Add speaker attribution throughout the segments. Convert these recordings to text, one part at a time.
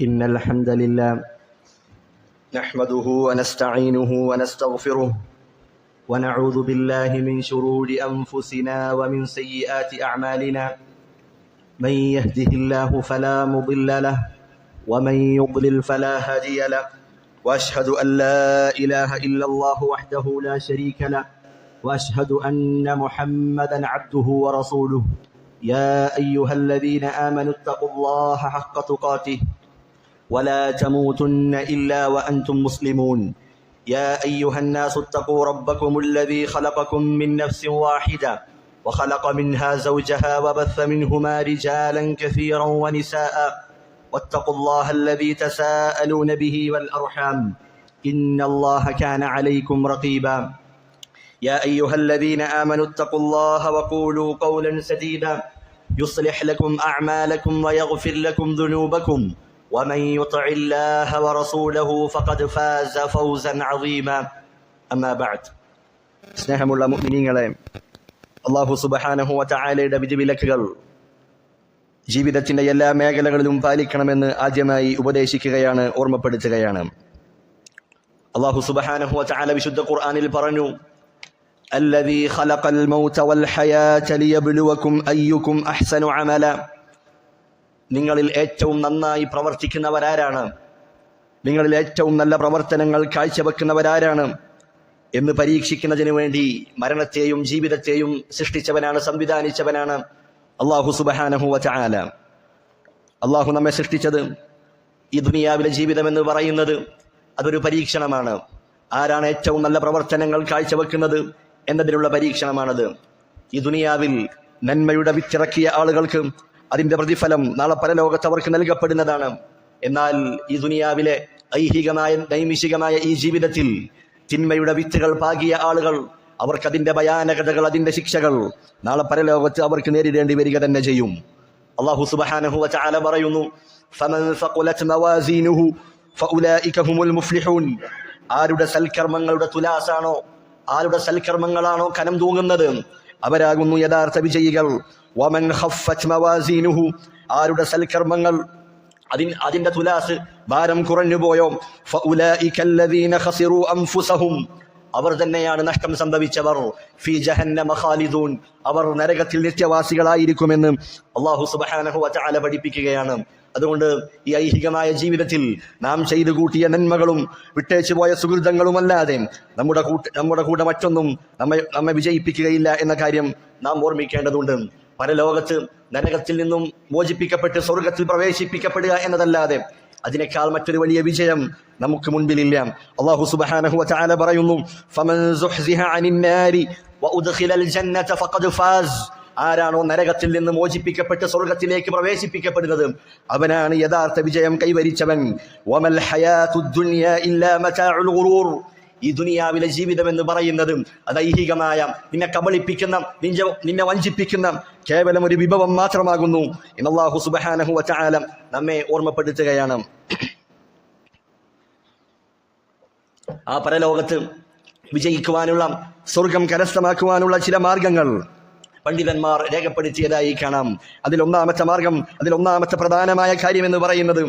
Speaker 1: إن الحمد لله نحمده ونستعينه ونستغفره ونعوذ بالله من شرور أنفسنا ومن سيئات أعمالنا من يهده الله فلا مضل له ومن يضلل فلا هادي له وأشهد أن لا إله إلا الله وحده لا شريك له وأشهد أن محمدا عبده ورسوله يا أيها الذين آمنوا اتقوا الله حق تقاته ولا تموتن إلا وأنتم مسلمون يا أيها الناس اتقوا ربكم الذي خلقكم من نفس واحدة وخلق منها زوجها وبث منهما رجالا كثيرا ونساء واتقوا الله الذي تساءلون به والأرحام إن الله كان عليكم رقيبا يا أيها الذين آمنوا اتقوا الله وقولوا قولا سديدا يصلح لكم أعمالكم ويغفر لكم ذنوبكم ومن يطع الله ورسوله فقد فاز فوزا عظيما أما بعد സ്നേഹമുള്ള മുഅ്മിനീങ്ങളെ, അല്ലാഹു സുബ്ഹാനഹു വ തആലയുടെ വിധിവിലക്കുകൾ ജീവിതത്തിന്റെ എല്ലാ മേഖലകളിലും പാലിക്കണമെന്ന് ആദ്യമായി ഉപദേശിക്കുകയാണ്, ഓർമ്മപ്പെടുത്തുകയാണ്. അല്ലാഹു സുബ്ഹാനഹു വ തആല വിശുദ്ധ ഖുർആനിൽ പറഞ്ഞു, അല്ലദീ ഖലഖൽ മൗത വൽ ഹയാത ലിയബ്ലുവകും അയ്യുകും അഹ്സനു അമല. നിങ്ങളിൽ ഏറ്റവും നന്നായി പ്രവർത്തിക്കുന്നവരാരാണ്, നിങ്ങളിൽ ഏറ്റവും നല്ല പ്രവർത്തനങ്ങൾ കാഴ്ചവെക്കുന്നവരാരാണ് എന്ന് പരീക്ഷിക്കുന്നതിന് വേണ്ടി മരണത്തെയും ജീവിതത്തെയും സൃഷ്ടിച്ചവനാണ്, സംവിധാനിച്ചവനാണ് അല്ലാഹു സുബ്ഹാനഹു വ തആല. അല്ലാഹു നമ്മെ സൃഷ്ടിച്ചത്, ഈ ദുനിയാവിലെ ജീവിതം എന്ന് പറയുന്നത് അതൊരു പരീക്ഷണമാണ്. ആരാണ് ഏറ്റവും നല്ല പ്രവർത്തനങ്ങൾ കാഴ്ചവെക്കുന്നത് എന്നതിനുള്ള പരീക്ഷണമാണത്. ഈ ദുനിയാവിൽ നന്മയുടെ വിത്തിറക്കിയ ആളുകൾക്ക് അതിന്റെ പ്രതിഫലം നാളെ പരലോകത്ത് അവർക്ക് നൽകപ്പെടുന്നതാണ്. എന്നാൽ ഈ ദുനിയാവിലെ ഐഹികമായ നൈമിഷികമായ ഈ ജീവിതത്തിൽ തിന്മയുടെ വിത്തുകൾ പാകിയ ആളുകൾ, അവർക്ക് അതിന്റെ ഭയാനകതകൾ, അതിന്റെ ശിക്ഷകൾ നാളെ പരലോകത്ത് അവർക്ക് നേരിടേണ്ടി വരിക തന്നെ ചെയ്യും. അല്ലാഹു സുബ്ഹാനഹു വ തആല പറയുന്നു, ഫമൻ സഖലത് മവാസീനുഹു ഫഉലൈക ഹുമുൽ മുഫ്ലിഹൂൻ. ആരുടെ സൽക്കർമ്മങ്ങളുടെ തുലാസാണോ, ആരുടെ സൽക്കർമ്മങ്ങളാണോ കനം തൂങ്ങുന്നത്, അവരാകുന്നു യഥാർത്ഥ വിജയികൾ. വമൻ ഖഫ്ഫത് മവാസീനുഹു. ആരുടെ സൽക്കർമ്മങ്ങൾ അതിന്റെ തുലാസ് ഭാരം കുറഞ്ഞു പോയോ, ഫഉലൈക അല്ലദീന ഖസിറു അൻഫുസഹും. അവർ തന്നെയാണ് നഷ്ടം സംഭവിച്ചവർ. ഫീ ജഹന്നമ ഖാലിദൂൻ. അവർ നരകത്തിൽ നിത്യവാസികളായിരിക്കുമെന്ന് അല്ലാഹു സുബ്ഹാനഹു വ തആല പഠിപ്പിക്കുകയാണ്. അതുകൊണ്ട് ഈ ഐഹികമായ ജീവിതത്തിൽ നാം ചെയ്തു കൂട്ടിയ നന്മകളും വിട്ടേച്ചു പോയ സുഹൃതങ്ങളുമല്ലാതെ നമ്മുടെ കൂടെ മറ്റൊന്നും നമ്മെ വിജയിപ്പിക്കുകയില്ല എന്ന കാര്യം നാം ഓർമ്മിക്കേണ്ടതുണ്ട്. പരലോകത്ത് നരകത്തിൽ നിന്നും മോചിപ്പിക്കപ്പെട്ട് സ്വർഗത്തിൽ പ്രവേശിപ്പിക്കപ്പെടുക എന്നതല്ലാതെ അതിനേക്കാൾ മറ്റൊരു വലിയ വിജയം നമുക്ക് മുൻപിലില്ല. അല്ലാഹു സുബ്ഹാനഹു വ തആല പറയുന്നു, ഫമൻ സുഹ്സിഹ അനിൻ നാരി വഉദ്ഖിലൽ ജന്നത ഫഖദ് ഫാസ്. ആരാണോ നരകത്തിൽ നിന്ന് മോചിപ്പിക്കപ്പെട്ട് സ്വർഗത്തിലേക്ക് പ്രവേശിപ്പിക്കപ്പെടുന്നത്, അവനാണ് യഥാർത്ഥ വിജയം കൈവരിച്ചവൻ. വമൽ ഹയാത്തുദ് ദുനിയ ഇല്ലാ മതാഉൽ ഗുറൂർ. ഈ ദുനിയാവിലെ ജീവിതം എന്ന് പറയുന്നത് അത് ഐഹികമായ, നിന്നെ കബളിപ്പിക്കുന്ന, നിന്നെ വഞ്ചിപ്പിക്കുന്ന കേവലം ഒരു വിഭവം മാത്രമാകുന്നു എന്ന് അല്ലാഹു സുബ്ഹാനഹു വ തആല നമ്മെ ഓർമ്മപ്പെടുത്തുകയാണ്. ആ പരലോകത്ത് വിജയിക്കുവാനുള്ള, സ്വർഗം കരസ്ഥമാക്കുവാനുള്ള ചില മാർഗങ്ങൾ പണ്ഡിതന്മാർ രേഖപ്പെടുത്തിയതായി കാണാം. അതിലൊന്നാമത്തെ മാർഗം, അതിലൊന്നാമത്തെ പ്രധാനമായ കാര്യം എന്ന് പറയുന്നത്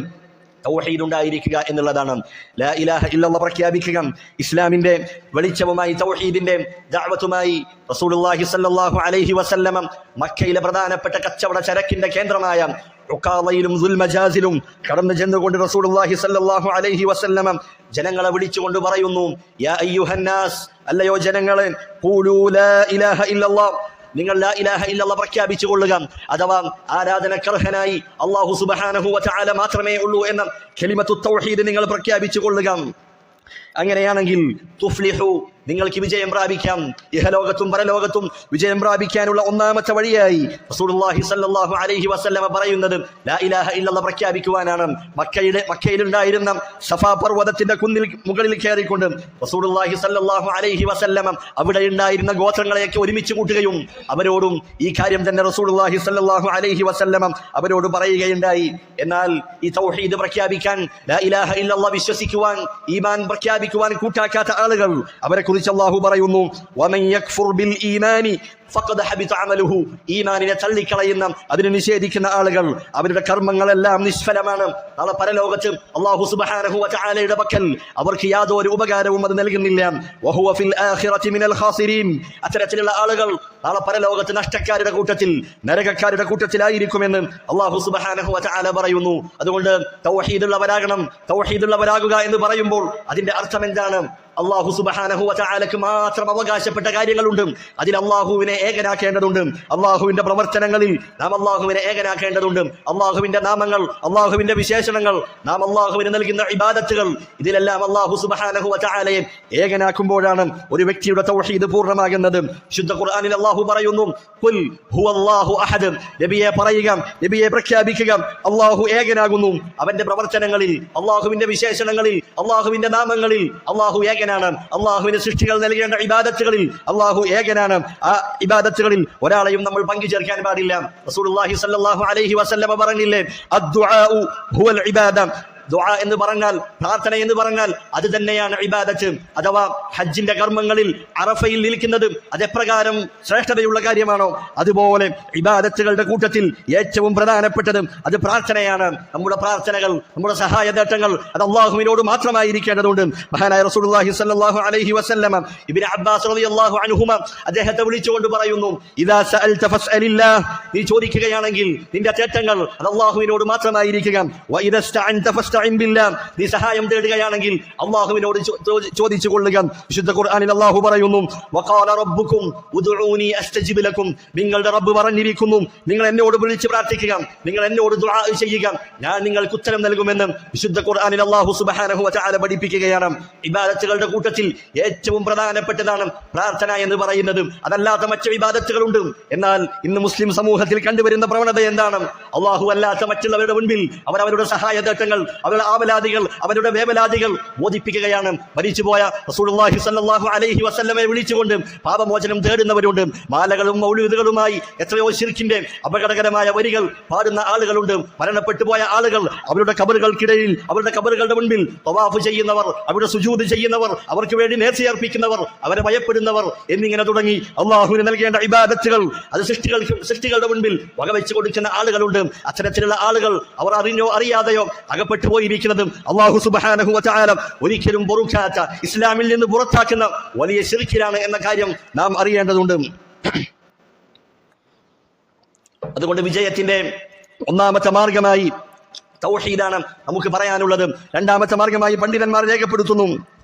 Speaker 1: തൗഹീദ് ഉണ്ടായിരിക്കുക എന്നുള്ളതാണ്. ലാ ഇലാഹ ഇല്ലല്ലാഹ് പ്രഖ്യാപിക്കുക. ഇസ്ലാമിന്റെ വെളിച്ചവുമായി തൗഹീദിന്റെ ദഅവത്തുമായി റസൂലുള്ളാഹി സ്വല്ലല്ലാഹു അലൈഹി വസല്ലം മക്കയിലെ പ്രധാനപ്പെട്ട കച്ചവട ചരക്കിന്റെ കേന്ദ്രമായ ഉഖാളയിലും ദുൽമജാസിലും കടന്നു ചെന്നുകൊണ്ട് റസൂലുള്ളാഹി സ്വല്ലല്ലാഹു അലൈഹി വസല്ലം ജനങ്ങളെ വിളിച്ചുകൊണ്ട് പറയുന്നു, യാ അയ്യുഹന്നാസ്, അല്ലയോ ജനങ്ങളെ, ഖൂലൂ ലാ ഇലാഹ ഇല്ലല്ലാഹ്, നിങ്ങൾ ലാ ഇലാഹ ഇല്ലല്ലാഹ് പ്രഖ്യാപിച്ചു കൊള്ളുക. അഥവാ ആരാധനക്കർഹനായി അല്ലാഹു സുബ്ഹാനഹു വ തആല മാത്രമേ ഉള്ളൂ എന്ന കലിമത്തു തൗഹീദ് നിങ്ങൾ പ്രഖ്യാപിച്ചു കൊള്ളുക. അങ്ങനെയാണെങ്കിൽ തുഫ്ലിഹു, നിങ്ങൾക്ക് വിജയം പ്രാപിക്കാം. ഇഹലോകത്തും പരലോകത്തും വിജയം പ്രാപിക്കാനുള്ള ഒന്നാമത്തെ വഴിയായി റസൂലുള്ളാഹി സ്വല്ലല്ലാഹു അലൈഹി വസല്ലം പറയുന്നത് ലാ ഇലാഹ ഇല്ലല്ലാഹ് പ്രഖ്യാപിക്കുവാനാണ്. മക്കയിലുണ്ടായിരുന്ന സഫാ പർവ്വതത്തിന്റെ കുന്നിൽ മുകളിൽ കയറിക്കൊണ്ട് റസൂലുള്ളാഹി സ്വല്ലല്ലാഹു അലൈഹി വസല്ലം അവിടെ ഉണ്ടായിരുന്ന ഗോത്രങ്ങളെയൊക്കെ ഒരുമിച്ച് കൂട്ടുകയും അവരോടും ഈ കാര്യം തന്നെ റസൂലുള്ളാഹി സ്വല്ലല്ലാഹു അലൈഹി വസല്ലം അവരോട് പറയുകയുണ്ടായി. എന്നാൽ ഈ തൗഹീദ് പ്രഖ്യാപിക്കാൻ, ലാ ഇലാഹ ഇല്ലല്ലാഹ് വിശ്വസിക്കുവാൻ, ഈമാൻ പ്രഖ്യാപിക്കുവാൻ കൂട്ടാക്കാത്ത ആളുകൾ, അവരെ കുറിച്ച് അല്ലാഹു പറയുന്നു, വമൻ യക്ഫുർ ബിൽ ഈമാനി ഫഖദ് ഹബിത അമലുഹു. ഈമാനിനെ തള്ളിക്കളയുന്ന, അതിനെ നിഷേധിക്കുന്ന ആളുകൾ, അവരുടെ കർമ്മങ്ങളെല്ലാം നിഷ്ഫലമാണ്. നാളെ പരലോകത്ത് അല്ലാഹു സുബ്ഹാനഹു വ തആലയുടെ പക്കൽ അവർക്ക് യാതൊരു ഉപകാരവും അത് നൽകുന്നില്ല. വഹുവ ഫിൽ ആഖിറതി മിനൽ ഖാസിരീൻ. അത്തരത്തിലുള്ള ആളുകൾ നാളെ പരലോകത്ത് നഷ്ടക്കാരുടെ കൂട്ടത്തിൽ, നരകക്കാരുടെ കൂട്ടത്തിലായിരിക്കുമെന്ന് അല്ലാഹു സുബ്ഹാനഹു വ തആല പറയുന്നു. അതുകൊണ്ട് തൗഹീദുള്ളവരാകുക എന്ന് പറയുമ്പോൾ അതിന്റെ അർത്ഥം എന്താണ്? അല്ലാഹു സുബ്ഹാനഹു വ തആലക്ക് മാത്രം അവകാശപ്പെട്ട കാര്യങ്ങളുണ്ട്, അതിൽ അല്ലാഹുവിനെ ഏകനാക്കേണ്ടതുണ്ട്. അല്ലാഹുവിന്റെ പ്രവർത്തനങ്ങളിൽ നാം അല്ലാഹുവിനെ ഏകനാക്കേണ്ടതുണ്ട്. അല്ലാഹുവിന്റെ നാമങ്ങൾ, അല്ലാഹുവിന്റെ വിശേഷണങ്ങൾ, നാം അല്ലാഹുവിന് നൽകുന്ന ഇബാദത്തുകൾ, ഇതിലെല്ലാം അല്ലാഹു സുബ്ഹാനഹു വ തആലയെ ഏകനാക്കുമ്പോഴാണ് ഒരു വ്യക്തിയുടെ തൗഹീദ് പൂർണ്ണമാകുന്നത്. ശുദ്ധ ഖുർആനിൽ അല്ലാഹു പറയുന്നു, ഖുൽ ഹുവല്ലാഹു അഹദ്. നബിയെ പറയുക, നബിയെ പ്രഖ്യാപിക്കുക, അല്ലാഹു ഏകനാകുന്നു. അവന്റെ പ്രവർത്തനങ്ങളിൽ, അല്ലാഹുവിന്റെ വിശേഷണങ്ങളിൽ, അല്ലാഹുവിന്റെ നാമങ്ങളിൽ അല്ലാഹു ഏകനാണ്. അല്ലാഹുവിന് സൃഷ്ടികൾ നൽകേണ്ട ഇബാദത്തുകളിൽ അല്ലാഹു ഏകനാണ്. ആ ഇബാദത്തുകളിൽ ഒരാളെയും നമ്മൾ പങ്കു ചേർക്കാൻ പാടില്ല. റസൂലുള്ളാഹി സ്വല്ലല്ലാഹു അലൈഹി വസല്ലമ പറഞ്ഞില്ലേ, അദ്ദുആഉ ഹുവൽ ഇബാദ. ദുആ എന്ന് പറഞ്ഞാൽ, പ്രാർത്ഥന എന്ന് പറഞ്ഞാൽ അത് തന്നെയാണ് ഇബാദത്ത്. അഥവാ ഹജ്ജിന്റെ കർമ്മങ്ങളിൽ അറഫയിൽ നിൽക്കുന്നത് അതെപ്രകാരം ശ്രേഷ്ഠതയുള്ള കാര്യമാണോ, അതുപോലെ ഇബാദത്തുകളുടെ കൂട്ടത്തിൽ ഏറ്റവും പ്രധാനപ്പെട്ടത് അത് പ്രാർത്ഥനയാണ്. നമ്മുടെ പ്രാർത്ഥനകൾ, നമ്മുടെ സഹായതേട്ടങ്ങൾ അത് അല്ലാഹുവിനോട് മാത്രമായിരിക്കേണ്ടതുണ്ട്. മഹാനായ റസൂലുള്ളാഹി സ്വല്ലല്ലാഹു അലൈഹി വസല്ലമ ഇബ്നു അബ്ബാസ് റളിയല്ലാഹു അൻഹുമ അദ്ദേഹത്തെ വിളിച്ചുകൊണ്ട് പറയുന്നു, ഇദാ സഅൽത ഫസ്അലില്ലാഹ്. നീ ചോദിക്കുകയാണെങ്കിൽ നിന്റെ തേട്ടങ്ങൾ അത് അല്ലാഹുവിനോട് മാത്രമായിരിക്കുക. വ ഇദാ ഇസ്തഅൻത നീ സഹായം തേടുകയാണെങ്കിൽ അല്ലാഹുവിനോട് ചോദിച്ചു കൊള്ളുക. വിശുദ്ധ ഖുർആനിൽ അല്ലാഹു പറയുന്നു, വഖാല റബ്ബുക്കും ഉദ്ഉനി അസ്തജിബ് ലക്കും. നിങ്ങളുടെ റബ്ബ് പറഞ്ഞിരിക്കുന്നു, നിങ്ങൾ എന്നോട് വിളിച്ച് പ്രാർത്ഥിക്കുക, നിങ്ങൾ എന്നോട് ദുആ ചെയ്യുക, ഞാൻ നിങ്ങൾക്ക് ഉത്തരം നൽകുമെന്ന് വിശുദ്ധ ഖുർആനിൽ അല്ലാഹു സുബ്ഹാനഹു വ തആല പഠിപ്പിക്കുകയാണ്. ഇബാദത്തുകളുടെ കൂട്ടത്തിൽ ഏറ്റവും പ്രധാനപ്പെട്ടതാണ് പ്രാർത്ഥന എന്ന് പറയുന്നത്. അതല്ലാത്ത മറ്റു ഇബാദത്തുകളുണ്ട്. എന്നാൽ ഇന്ന് മുസ്ലിം സമൂഹത്തിൽ കണ്ടുവരുന്ന പ്രവണത എന്താണ്? അല്ലാഹു അല്ലാത്ത മറ്റുള്ളവരുടെ മുൻപിൽ അവരവരുടെ സഹായതേട്ടങ്ങൾ, അവരുടെ ആവലാദികൾ, അവരുടെ വേവലാദികൾ ബോധിപ്പിക്കുകയാണ്. മരിച്ചുപോയ റസൂലുള്ളാഹി സ്വല്ലല്ലാഹു അലൈഹി വസല്ലമയെ വിളിച്ചുകൊണ്ട് പാപമോചനം തേടുന്നവരുണ്ട്. മാലകളും മൗലൂദുകളുമായി എത്രയോ ശിർക്കിന്റെ അപകടകരമായ വരികൾ പാടുന്ന ആളുകളുണ്ട്. മരണപ്പെട്ടു പോയ ആളുകൾ അവരുടെ ഖബറുകൾക്കിടയിൽ, അവരുടെ ഖബറുകളുടെ മുൻപിൽ തവാഫ് ചെയ്യുന്നവർ, അവരുടെ സുജൂദ് ചെയ്യുന്നവർ, അവർക്ക് വേണ്ടി നേർച്ചയർപ്പിക്കുന്നവർ, അവരെ ഭയപ്പെടുന്നവർ എന്നിങ്ങനെ തുടങ്ങി അല്ലാഹുവിന് നൽകേണ്ട ഇബാദത്തുകൾ അത് സൃഷ്ടികളുടെ മുൻപിൽ വകവെച്ചു കൊടുക്കുന്ന ആളുകളുണ്ട്. അത്തരത്തിലുള്ള ആളുകൾ അവർ അറിഞ്ഞോ അറിയാതെയോ അകപ്പെട്ടു പോയിരിക്കുന്നത് അല്ലാഹു സുബ്ഹാനഹു വ തആല ഒരിക്കലും പൊറുക്കാത്ത, ഇസ്ലാമിൽ നിന്ന് പുറത്താക്കുന്ന വലിയ ശിർക്കിലാണ് എന്ന കാര്യം നാം അറിയേണ്ടതുണ്ട്. അതുകൊണ്ട് വിജയത്തിന്റെ ഒന്നാമത്തെ മാർഗമായി തൗഹീദാണ് നമുക്ക് പറയാനുള്ളത്. രണ്ടാമത്തെ മാർഗമായി പണ്ഡിതന്മാർ രേഖപ്പെടുത്തുന്നു,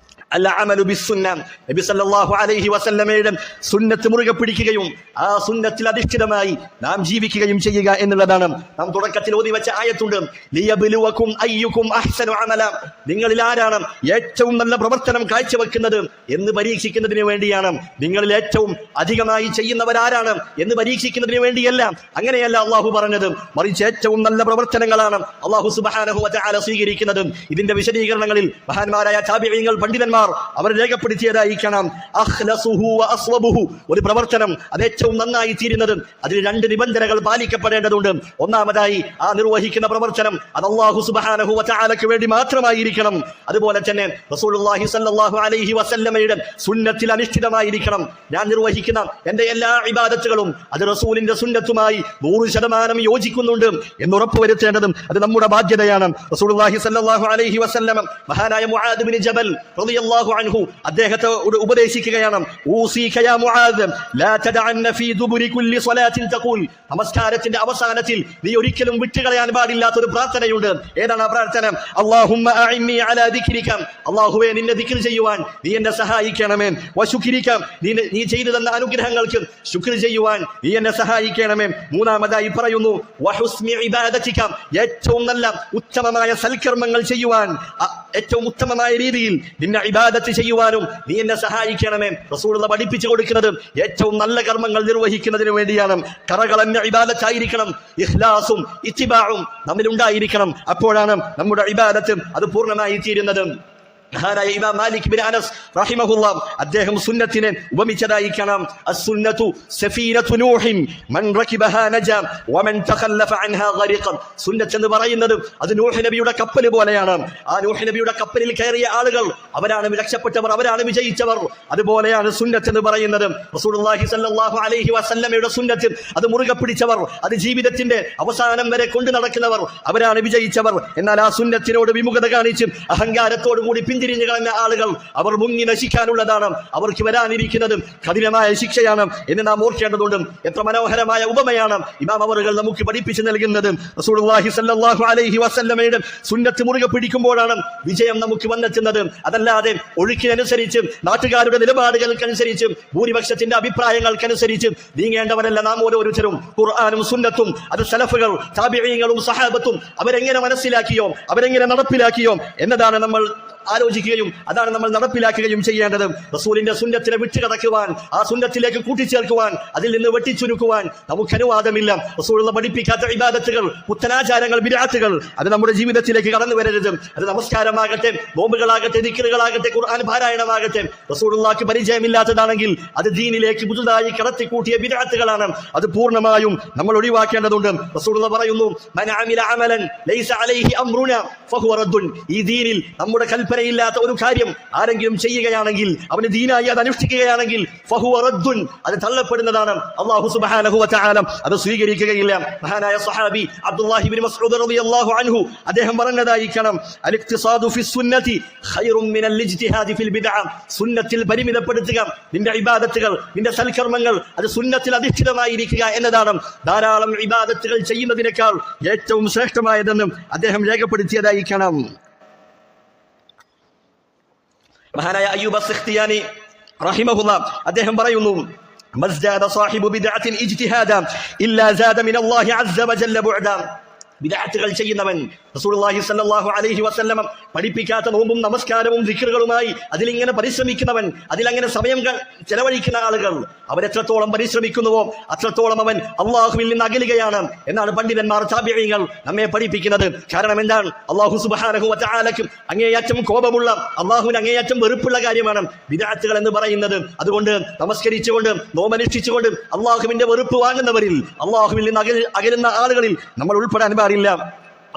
Speaker 1: അൽ-അമലു ബിസ്സുന്ന. നബി സല്ലല്ലാഹു അലൈഹി വസല്ലമയുടെ സുന്നത്ത് മുറുകെ പിടിക്കുകയും ആ സുന്നത്തിൽ അധിഷ്ഠിതമായി നാം ജീവിക്കുകയും ചെയ്യുക എന്നുള്ളതാണ്. നാം തുടക്കത്തിൽ ഓതി വെച്ച ആയത്തുണ്ട്, ലിയബ്ലുവകും അയ്യുകും അഹ്സനു അമല. നിങ്ങളിൽ ആരാണ് ഏറ്റവും നല്ല പ്രവർത്തനം കാഴ്ചവെക്കുന്നത് എന്ന് പരീക്ഷിക്കുന്നതിന് വേണ്ടിയാണ്. നിങ്ങളിൽ ഏറ്റവും അധികമായി ചെയ്യുന്നവരാരാണ് എന്ന് പരീക്ഷിക്കുന്നതിന് വേണ്ടിയല്ല. അങ്ങനെയല്ല അള്ളാഹു പറഞ്ഞത്, മറിച്ച് ഏറ്റവും നല്ല പ്രവർത്തനങ്ങളാണ് അള്ളാഹു സുബ്ഹാനഹു വ തആല സ്വീകരിക്കുന്നത്. ഇതിന്റെ വിശദീകരണങ്ങളിൽ മഹാന്മാരായ താബിഈങ്ങൾ, പണ്ഡിതന്മാർ അവർ രേഖപ്പെടുത്തിയതായി കാണാം. അഖ്ലസുഹു വ അസ്വബുഹു. ഒരു പ്രവർത്തനം അത് ഏറ്റവും നന്നായി തീരുന്നത് അതിൽ രണ്ട് നിബന്ധനകൾ പാലിക്കപ്പെടേണ്ടതുണ്ട്. ഒന്നാമതായി ആ നിർവഹിക്കുന്ന പ്രവർത്തനം അത് അല്ലാഹു സുബ്ഹാനഹു വ തആലയ്ക്ക് വേണ്ടി മാത്രമായിരിക്കണം. അതുപോലെ തന്നെ റസൂലുള്ളാഹി സ്വല്ലല്ലാഹു അലൈഹി വസല്ലമയുടെ സുന്നത്തിൽ അധിഷ്ഠിതമായിരിക്കണം. ഞാൻ നിർവഹിക്കുന്ന എന്റെ എല്ലാ ഇബാദത്തുകളും അത് റസൂലിന്റെ സുന്നത്തുമായി 100% യോജിക്കുന്നുണ്ട് എന്ന് ഉറപ്പുവരുത്തേണ്ടതും അത് നമ്മുടെ ബാധ്യതയാണ്. റസൂലുള്ളാഹി സ്വല്ലല്ലാഹു അലൈഹി വസല്ലമ മഹാനായ മുആദ് ബിൻ ജബൽ റളിയല്ലാഹു അൻഹു അദ്ദേഹത്തെ ഉപദേശിക്കുകയാണ്, ഊസീക യാ മുആദ് ലാ തദഅന്ന ഫീ ദുബുരി കുല്ലി സ്വലാത്തിൻ തഖൂൽ. നമസ്കാരത്തിന്റെ അവസാനത്തിൽ നീ ഒരിക്കലും വിട്ടുകളയാൻ പാടില്ലാത്ത ഒരു പ്രാർത്ഥനയുണ്ട്. ഏതാണ് ആ പ്രാർത്ഥന? അല്ലാഹുമ്മ അഇന്നി അലാ ദിക്രിക. അല്ലാഹുവേ, നിന്നെ ദിക്ർ ചെയ്യുവാൻ നീ എന്നെ സഹായിക്കണമേ. വശുക്രിക, നീ ചെയ്തു തന്ന അനുഗ്രഹങ്ങൾക്ക് ശുക്ർ ചെയ്യുവാൻ നീ എന്നെ സഹായിക്കണമേ. മൂന്നാമതായി പറയുന്നു, വഹുസ്നി ഇബാദതിക. ഏറ്റവും നല്ല ഉത്തമമായ സൽക്കർമ്മങ്ങൾ ചെയ്യുവാൻ, ഏറ്റവും ഉത്തമമായ രീതിയിൽ നിന്നെ ഇബാദത്ത് ചെയ്യുവാനും നീ എന്നെ സഹായിക്കണമേ. റസൂലുള്ളാഹി പഠിപ്പിച്ചു കൊടുക്കുന്നത് ഏറ്റവും നല്ല കർമ്മങ്ങൾ നിർവഹിക്കുന്നതിന് വേണ്ടിയാണ്. കറകളഞ്ഞ ഇബാദത്തായിരിക്കണം. ഇഖ്ലാസും ഇത്തിബാഉം നമ്മിൽ ഉണ്ടായിരിക്കണം. അപ്പോഴാണ് നമ്മുടെ ഇബാദത്ത് അത് പൂർണ്ണമായി തീരുന്നത്. മഹാനായ ഇമാം മാലിക് ബിൻ അനസ് റഹിമഹുല്ലാഹ് അദ്ദേഹം സുന്നത്തിനെ ഉപമിച്ചതായി കാണാം. അസ്സുന്നതു സഫീനതു നൂഹിൻ മൻ റകിബഹാ നജാ വമൻ തഖല്ലഫ അൻഹാ ഗരിഖ. സുന്നത്ത് എന്ന് പറയുന്നത് അത് നൂഹ് നബിയുടെ കപ്പൽ പോലെയാണ്. ആ നൂഹ് നബിയുടെ കപ്പലിൽ കയറിയ ആളുകൾ അവരാണ് രക്ഷപ്പെട്ടവർ, അവരാണ് വിജയിച്ചവർ. അതുപോലെയാണ് സുന്നത്ത് എന്ന് പറയുന്നത്. റസൂലുള്ളാഹി സ്വല്ലല്ലാഹു അലൈഹി വസല്ലമയുടെ സുന്നത്ത് അത് മുറുകെ പിടിച്ചവർ, അത് ജീവിതത്തിന്റെ അവസാനം വരെ കൊണ്ടു നടക്കുന്നവർ, അവരാണ് വിജയിച്ചവർ. എന്നാൽ ആ സുന്നത്തിനോട് വിമുഖത കാണിച്ച് അഹങ്കാരത്തോടു കൂടി പിന്തിരിഞ്ഞു കളഞ്ഞ ആളുകൾ അവർ മുങ്ങി നശിക്കാനുള്ളതാണ്. അവർക്ക് വരാനിരിക്കുന്നത് കഠിനമായ ശിക്ഷയാണ് എന്ന് നാം ഓർക്കേണ്ടതുണ്ട്. എത്ര മനോഹരമായ ഉപമയാണ് ഇമാം അവറുകൾ നമുക്ക് പഠിപ്പിച്ചു നൽകുന്നത്. റസൂലുള്ളാഹി സ്വല്ലല്ലാഹു അലൈഹി വസല്ലമയുടെ സുന്നത്ത് മുറുകെ പിടിക്കുമ്പോഴാണ് വിജയം നമുക്ക് വന്നെത്തുന്നത്. അതല്ലാതെ ഒഴുക്കിനനുസരിച്ച്, നാട്ടുകാരുടെ നിലപാടുകൾക്കനുസരിച്ച്, ഭൂരിപക്ഷത്തിന്റെ അഭിപ്രായങ്ങൾക്കനുസരിച്ച് നീങ്ങേണ്ടവരല്ല നാം ഓരോരുത്തരും. ഖുർആനും സുന്നത്തും അത് സലഫുകൾ, താബിഈങ്ങളും സഹാബത്തും അവരെങ്ങനെ മനസ്സിലാക്കിയോ, അവരെങ്ങനെ നടപ്പിലാക്കിയോ എന്നതാണ് നമ്മൾ ആലോചിക്കുകയും അതാണ് നമ്മൾ നടപ്പിലാക്കുകയും ചെയ്യേണ്ടത്. റസൂലിന്റെ സുന്നത്തിനെ വിട്ടുകടക്കുവാൻ, ആ സുന്നത്തിലേക്ക് കൂട്ടിച്ചേർക്കുവാൻ, അതിൽ നിന്ന് വെട്ടിച്ചുരുക്കുവാൻ നമുക്ക് അനുവാദമില്ല. റസൂലുള്ള പഠിപ്പിക്കാത്ത ഇബാദത്തുകൾ, പുത്തനാചാരങ്ങൾ, ബിദ്അത്തുകൾ അത് നമ്മുടെ ജീവിതത്തിലേക്ക് കടന്നു വരരുത്. അത് നമസ്കാരമാകട്ടെ, നോമ്പുകളാകട്ടെ, ദിക്റുകളാകട്ടെ, ഖുർആൻ പാരായണമാകട്ടെ, റസൂലുള്ളാഹിക്ക് പരിചയമില്ലാത്തതാണെങ്കിൽ അത് ദീനിലേക്ക് പുതുതായി കടത്തിക്കൂട്ടിയ ബിദ്അത്തുകളാണ്. അത് പൂർണ്ണമായും നമ്മൾ ഒഴിവാക്കേണ്ടതുണ്ട്. റസൂലുള്ള പറയുന്നു, മൻ അമില അമലൻ ലൈസ അലൈഹി അംറുനാ ഫഹുവ റദ്ദുൻ. ഈ ദീനിൽ നമ്മുടെ കൽപ്പനയില്ലാത്ത ഒരു കാര്യം ആരെങ്കിലും ചെയ്യുകയാണെങ്കിൽ, അവന് ദീനായി അത് അനുഷ്ഠിക്കുകയാണെങ്കിൽ ഫഹുവ റദ്ദുൻ, അത് തള്ളപ്പെടുന്നതാണ്. അല്ലാഹു സുബ്ഹാനഹു വ തആല അത് സ്വീകരിക്കുകയില്ല. മഹാനായ സ്വഹാബി അബ്ദുല്ലാഹി ഇബ്നു മസ്ഊദ് റളിയല്ലാഹു അൻഹു അദ്ദേഹം പറഞ്ഞതായി കാണാം, അൽ ഇഖ്തിസാദു ഫി സുന്നതി ഖൈറും മിനൽ ഇജ്തിഹാദി ഫിൽ ബിദ്അ. സുന്നത്തിൽ പരിമിതപ്പെടുത്തുക നിന്റെ ഇബാദത്തുകൾ, നിന്റെ സൽക്കർമ്മങ്ങൾ അത് സുന്നത്തിൽ അധിഷ്ഠിതമായിരിക്കുക എന്നതാണ് ധാരാളം ഇബാദത്തുകൾ ചെയ്യുന്നതിനേക്കാൾ ഏറ്റവും ശ്രേഷ്ഠമായതെന്നും അദ്ദേഹം രേഖപ്പെടുത്തിയതായി കാണാം. മഹാനായ അയ്യൂബ് അസ്സഖ്തിയാനി റഹിമഹുല്ലാഹ് അദ്ദേഹം പറയുന്നു, മസ്ജാദ സാഹിബു ബിദ്അത്തിൻ ഇജ്തിഹാദ ഇല്ലാ സാദ മിനല്ലാഹി അസ്സ വജല്ല ബുഅദ. ബിദ്അത്തുകൾ ചെയ്യുന്നവൻ, റസൂലുള്ളാഹി സ്വല്ലല്ലാഹു അലൈഹി വസല്ലം പഠിപ്പിക്കാത്ത നോമ്പും നമസ്കാരവും ദിക്റുകളുമായി അതിലിങ്ങനെ പരിശ്രമിക്കുന്നവൻ, അതിലങ്ങനെ സമയം ചെലവഴിക്കുന്ന ആളുകൾ അവരെത്രത്തോളം പരിശ്രമിക്കുന്നുവോ അത്രത്തോളം അവൻ അള്ളാഹുവിൽ നിന്ന് അകലുകയാണ് എന്നാണ് പണ്ഡിതന്മാർ, താബിഈങ്ങൾ നമ്മെ പഠിപ്പിക്കുന്നത്. കാരണം എന്താണ്? അല്ലാഹു സുബ്ഹാനഹു വ തആലക്ക് അങ്ങേയറ്റം കോപമുള്ള, അള്ളാഹുവിന് അങ്ങേയറ്റം വെറുപ്പുള്ള കാര്യമാണ് ബിദ്അത്തുകൾ എന്ന് പറയുന്നത്. അതുകൊണ്ട് നമസ്കരിച്ചുകൊണ്ട്, നോമ്പനുഷ്ഠിച്ചുകൊണ്ട് അള്ളാഹുവിന്റെ വെറുപ്പ് വാങ്ങുന്നവരിൽ, അള്ളാഹുവിൽ നിന്ന് അകലുന്ന ആളുകളിൽ നമ്മൾ ഉൾപ്പെടാൻ പാടില്ല.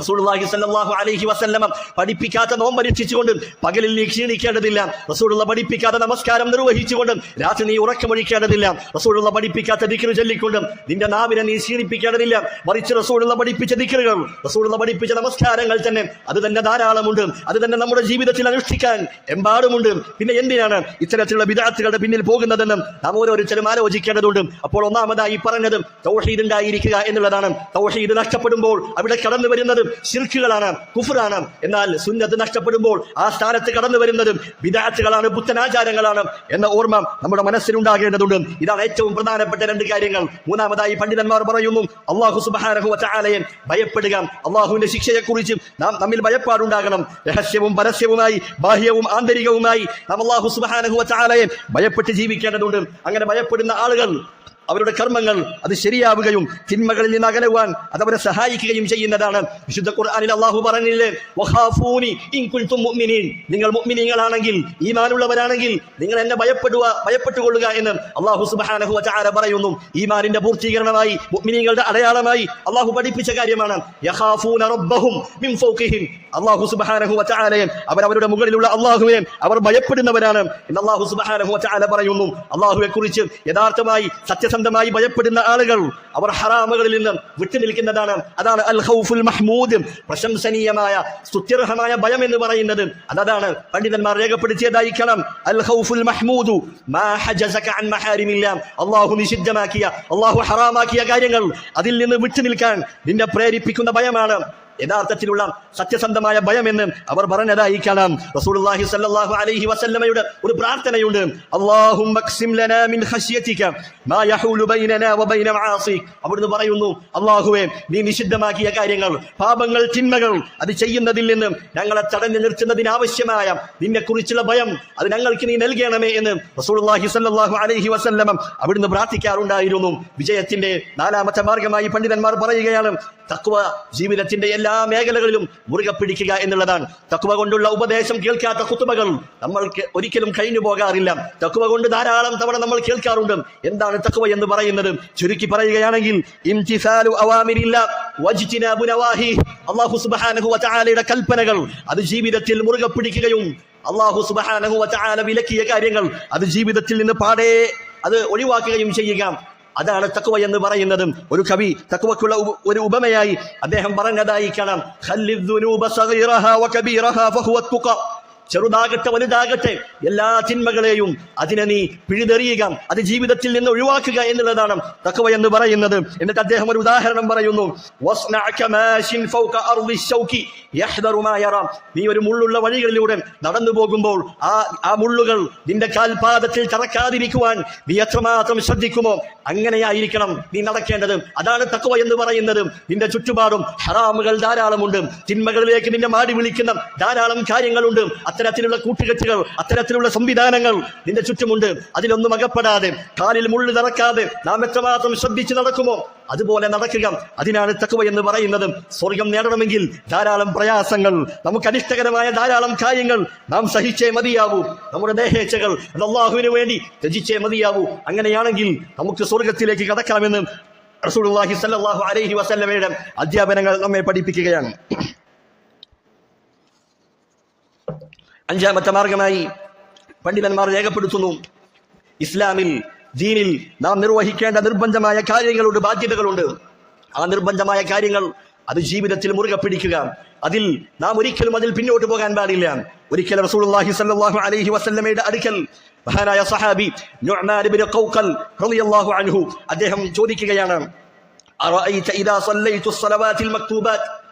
Speaker 1: റസൂലുള്ളാഹി സ്വല്ലല്ലാഹു അലൈഹി വസല്ലം പഠിപ്പിക്കാത്ത നോമ്പ് അനുഷ്ഠിച്ചുകൊണ്ട് പകലിൽ നീ ക്ഷീണിക്കേണ്ടതില്ല. റസൂലുള്ള പഠിപ്പിക്കാത്ത നമസ്കാരം നിർവഹിച്ചുകൊണ്ട് രാത്രി നീ ഉറക്കമൊഴിക്കേണ്ടതില്ല. റസൂലുള്ള പഠിപ്പിക്കാത്ത ദിക്ർ ചൊല്ലിക്കൊണ്ട് നിന്റെ നാവിനെ നീ ക്ഷീണിപ്പിക്കേണ്ടതില്ല. മറിച്ച് റസൂലുള്ള പഠിപ്പിച്ച ദിക്റുകൾ, റസൂലുള്ള പഠിപ്പിച്ച നമസ്കാരങ്ങൾ തന്നെ അത് തന്നെ ധാരാളമുണ്ട്. അത് തന്നെ നമ്മുടെ ജീവിതത്തിൽ അനുഷ്ഠിക്കാൻ എമ്പാടുമുണ്ട്. പിന്നെ എന്തിനാണ് ഇത്തരത്തിലുള്ള ബിദ്അത്തുകളുടെ പിന്നിൽ പോകുന്നതെന്നും നാം ഓരോരുത്തരും ആലോചിക്കേണ്ടതുണ്ട്. അപ്പോൾ ഒന്നാമതായി പറഞ്ഞത് തൗഹീദ് ഉണ്ടായിരിക്കുക എന്നുള്ളതാണ്. തൗഹീദ് നഷ്ടപ്പെടുമ്പോൾ അവിടെ കടന്നു വരുന്നത് ശിർക്കുകളാണ്, കുഫ്റാണ്. എന്നാൽ സുന്നത്ത് നഷ്ടപ്പെടുമ്പോൾ ആ സ്ഥാനത്ത് കടന്നു വരുന്നത് ബിദ്അത്തുകളാണ്, പുത്തനാചാരങ്ങളാണ് എന്ന ഓർമ്മ നമ്മുടെ മനസ്സിലുണ്ടാകേണ്ടതുണ്ട്. ഇതാണ് ഏറ്റവും പ്രധാനപ്പെട്ട രണ്ട് കാര്യങ്ങൾ. മൂന്നാമതായി പണ്ഡിതന്മാർ പറയുന്നു, അല്ലാഹു സുബ്ഹാനഹു വ തആലയെ ഭയപ്പെടുക. അല്ലാഹുവിന്റെ ശിക്ഷയെക്കുറിച്ച് നാം നമ്മിൽ ഭയപ്പാടുണ്ടാകണം. രഹസ്യവും പരസ്യവുമായി, ബാഹ്യവും ആന്തരികവുമായി നാം അല്ലാഹു സുബ്ഹാനഹു വ തആലയെ ഭയപ്പെട്ട് ജീവിക്കേണ്ടതുണ്ട്. അങ്ങനെ ഭയപ്പെടുന്ന ആളുകൾ അവരുടെ കർമ്മങ്ങൾ അത് ശരിയാവുകയും തിന്മകളിൽ നിന്ന് അകലുവാൻ അതവരെ സഹായിക്കുകയും ചെയ്യുന്നതാണ്. വിശുദ്ധ ഖുർആനിൽ അല്ലാഹു പറഞ്ഞില്ലേ, വഖാഫൂനി ഇൻ കുൻതും മുഅ്മിനീൻ. നിങ്ങൾ മുഅ്മിനീങ്ങളാണെങ്കിൽ, ഈമാനുള്ളവരാണെങ്കിൽ നിങ്ങൾ എന്നെ ഭയപ്പെട്ടുകൊള്ളുക എന്ന് അല്ലാഹു സുബ്ഹാനഹു വ തആല പറയുന്നു. ഈമാനിന്റെ പൂർത്തീകരണമായി, മുഅ്മിനീങ്ങളുടെ അടയാളമായി അല്ലാഹു പഠിപ്പിച്ച കാര്യമാണ് യഖാഫൂന റബ്ബഹും മിൻ ഫൗഖിഹിം. അല്ലാഹു സുബ്ഹാനഹു വ തആലയെ അവരവരുടെ മുകളിലുള്ള അല്ലാഹുവെ അവർ ഭയപ്പെടുന്നവരാണ് എന്ന് അല്ലാഹു സുബ്ഹാനഹു വ തആല പറയുന്നു. അല്ലാഹുവെ കുറിച്ച് യഥാർത്ഥമായി സത്യസന്ധമായി ഭയപ്പെടുന്ന ആളുകൾ അവർ ഹറാമുകളിൽ നിന്ന് വിട്ടുനിൽക്കുന്നതാണ്. അതാണ് അൽ ഖൗഫുൽ മഹ്മൂദ്, പ്രശംസനീയമായ സ്തുത്യർഹമായ ഭയം എന്ന് പറയുന്നത്. അതാണ് പണ്ഡിതന്മാർ രേഖപ്പെടുത്തിയതായി കാണാം. അൽ ഖൗഫുൽ മഹ്മൂദു മാ ഹജസക അൻ മഹാരിമില്ലാ. അല്ലാഹു നിഷിദ്ധമാക്കിയ, അല്ലാഹു ഹറാമാക്കിയ കാര്യങ്ങൾ അതിൽ നിന്ന് വിട്ടുനിൽക്കാൻ നിന്നെ പ്രേരിപ്പിക്കുന്ന ഭയമാണ് യഥാർത്ഥത്തിലുള്ള സത്യസന്ധമായ ഭയമെന്ന് അവർ പറഞ്ഞതായി കാണാം. റസൂലുള്ളാഹി സ്വല്ലല്ലാഹു അലൈഹി വസല്ലമയുടെ ഒരു പ്രാർത്ഥനയുണ്ട്, അല്ലാഹുമ്മ ഖ്സിം ലനാ മിൻ ഖശ്യതിക മാ യഹൂലു ബൈനനാ വബൈന മആസിക്. അവിടുന്ന് പറയുന്നു, അല്ലാഹുവേ, നീ നിഷിദ്ധമാക്കിയ കാര്യങ്ങൾ, പാപങ്ങൾ, തിന്മകൾ അത് ചെയ്യുന്നതിൽ നിന്ന് ഞങ്ങളെ തടഞ്ഞു നിർത്തുന്നതിന് ആവശ്യമായ നിന്നെക്കുറിച്ചുള്ള ഭയം അത് ഞങ്ങൾക്ക് നീ നൽകണമേ എന്ന് റസൂലുള്ളാഹി സ്വല്ലല്ലാഹു അലൈഹി വസല്ലം അവിടുന്ന് പ്രാർത്ഥിക്കാറുണ്ടായിരുന്നു. വിജയത്തിന്റെ നാലാമത്തെ മാർഗമായി പണ്ഡിതന്മാർ പറയുകയാണ്, തഖ്വ ജീവിതത്തിന്റെ എല്ലാ മേഖലകളിലും മുറുകെ പിടിക്കുക എന്നുള്ളതാണ്. തഖ്വ കൊണ്ടുള്ള ഉപദേശം കേൾക്കാത്ത ഖുതുബകൾ നമ്മൾക്ക് ഒരിക്കലും കഴിഞ്ഞു പോകാറില്ല. തഖ്വ കൊണ്ട് ധാരാളം തവണ നമ്മൾ കേൾക്കാറുണ്ട്. എന്താണ് തഖ്വ എന്ന് പറയുന്നത്? ചുരുക്കി പറയുകയാണെങ്കിൽ ഇംതിസാലു അവാമിരില്ല വജ്തിനാബു നവാഹി, അല്ലാഹു സുബ്ഹാനഹു വ തആലയുടെ കൽപ്പനകൾ അത് ജീവിതത്തിൽ മുറുകെ പിടിക്കുകയും അല്ലാഹു സുബ്ഹാനഹു വ തആല വിലക്കിയ കാര്യങ്ങൾ അത് ജീവിതത്തിൽ നിന്ന് പാടെ അത് ഒഴിവാക്കുകയും ചെയ്യുക. അതാണ് തഖ്വ എന്ന് പറയുന്നത്. ഒരു കവി തഖ്വക്കുള്ള ഒരു ഉപമയായി അദ്ദേഹം പറഞ്ഞതായി കാണാം. ഖല്ലിദ്ദുനൂബ സഗീറഹാ വകബീറഹാ ഫഹുവ തുഖ, ചെറുതാകട്ടെ വലുതാകട്ടെ എല്ലാ തിന്മകളെയും അതിനെ നീ പിഴുതെറിയുക, അത് ജീവിതത്തിൽ നിന്ന് ഒഴിവാക്കുക എന്നുള്ളതാണ് തഖ്വ എന്ന് പറയുന്നത്. എന്നിട്ട് അദ്ദേഹം ഒരു ഉദാഹരണം പറയുന്നു. നീ ഒരു മുള്ളുള്ള വഴികളിലൂടെ നടന്നു പോകുമ്പോൾ ആ മുള്ളുകൾ നിന്റെ കാൽപാദത്തിൽ തറക്കാതിരിക്കുവാൻ നീ എത്രമാത്രം ശ്രദ്ധിക്കുമോ അങ്ങനെയായിരിക്കണം നീ നടക്കേണ്ടത്. അതാണ് തഖ്വ എന്ന് പറയുന്നത്. നിന്റെ ചുറ്റുപാടും ഹറാമുകൾ ധാരാളമുണ്ട്, തിന്മകളിലേക്ക് നിന്നെ മാടി വിളിക്കുന്ന ധാരാളം കാര്യങ്ങളുണ്ട്. അത്തരത്തിലുള്ള കൂട്ടുകെട്ടുകൾ, അത്തരത്തിലുള്ള സംവിധാനങ്ങൾ നിന്റെ ചുറ്റുമുണ്ട്. അതിലൊന്നും അകപ്പെടാതെ കാലിൽ മുള്ളു തറക്കാതെ നാം എത്രമാത്രം ശ്രദ്ധിച്ച് നടക്കുമോ അതുപോലെ നടക്കുക. അതിനാണ് തഖ്വ എന്ന് പറയുന്നത്. സ്വർഗം നേടണമെങ്കിൽ ധാരാളം പ്രയാസങ്ങൾ, നമുക്ക് അനിഷ്ടകരമായ ധാരാളം കാര്യങ്ങൾ നാം സഹിച്ചേ മതിയാവൂ. നമ്മുടെ ദേഹേച്ഛകൾ അല്ലാഹുവിന് വേണ്ടി ത്യജിച്ചേ മതിയാവൂ. അങ്ങനെയാണെങ്കിൽ നമുക്ക് സ്വർഗത്തിലേക്ക് കടക്കാമെന്ന് റസൂലുള്ളാഹി സ്വല്ലല്ലാഹു അലൈഹി വസല്ലമയുടെ അധ്യാപനങ്ങൾ നമ്മെ പഠിപ്പിക്കുകയാണ്. അഞ്ചാമത്തെ മാർഗമായി പണ്ഡിതന്മാർ രേഖപ്പെടുത്തുന്നു, ഇസ്ലാമിൽ ദീനിൽ നാം നിർവഹിക്കേണ്ട നിർബന്ധമായ കാര്യങ്ങളുണ്ട്, ബാധ്യതകളുണ്ട്. ആ നിർബന്ധമായ കാര്യങ്ങൾ അത് ജീവിതത്തിൽ മുറുകെ പിടിക്കുക. അതിൽ നാം ഒരിക്കലും അതിൽ പിന്നോട്ട് പോകാൻ പാടില്ല. ഒരിക്കൽ റസൂലുള്ളാഹി സ്വല്ലല്ലാഹു അലൈഹി വസല്ലമയുടെ അടുക്കൽ മഹാനായ സഹാബി നുഅ്മാൻ ഇബ്നു ഖൗഖൽ റളിയല്ലാഹു അൻഹു അദ്ദേഹം ചോദിക്കുകയാണ്, അറഅയ്ത ഇദാ സല്ലൈതു الصلوات المكتوبات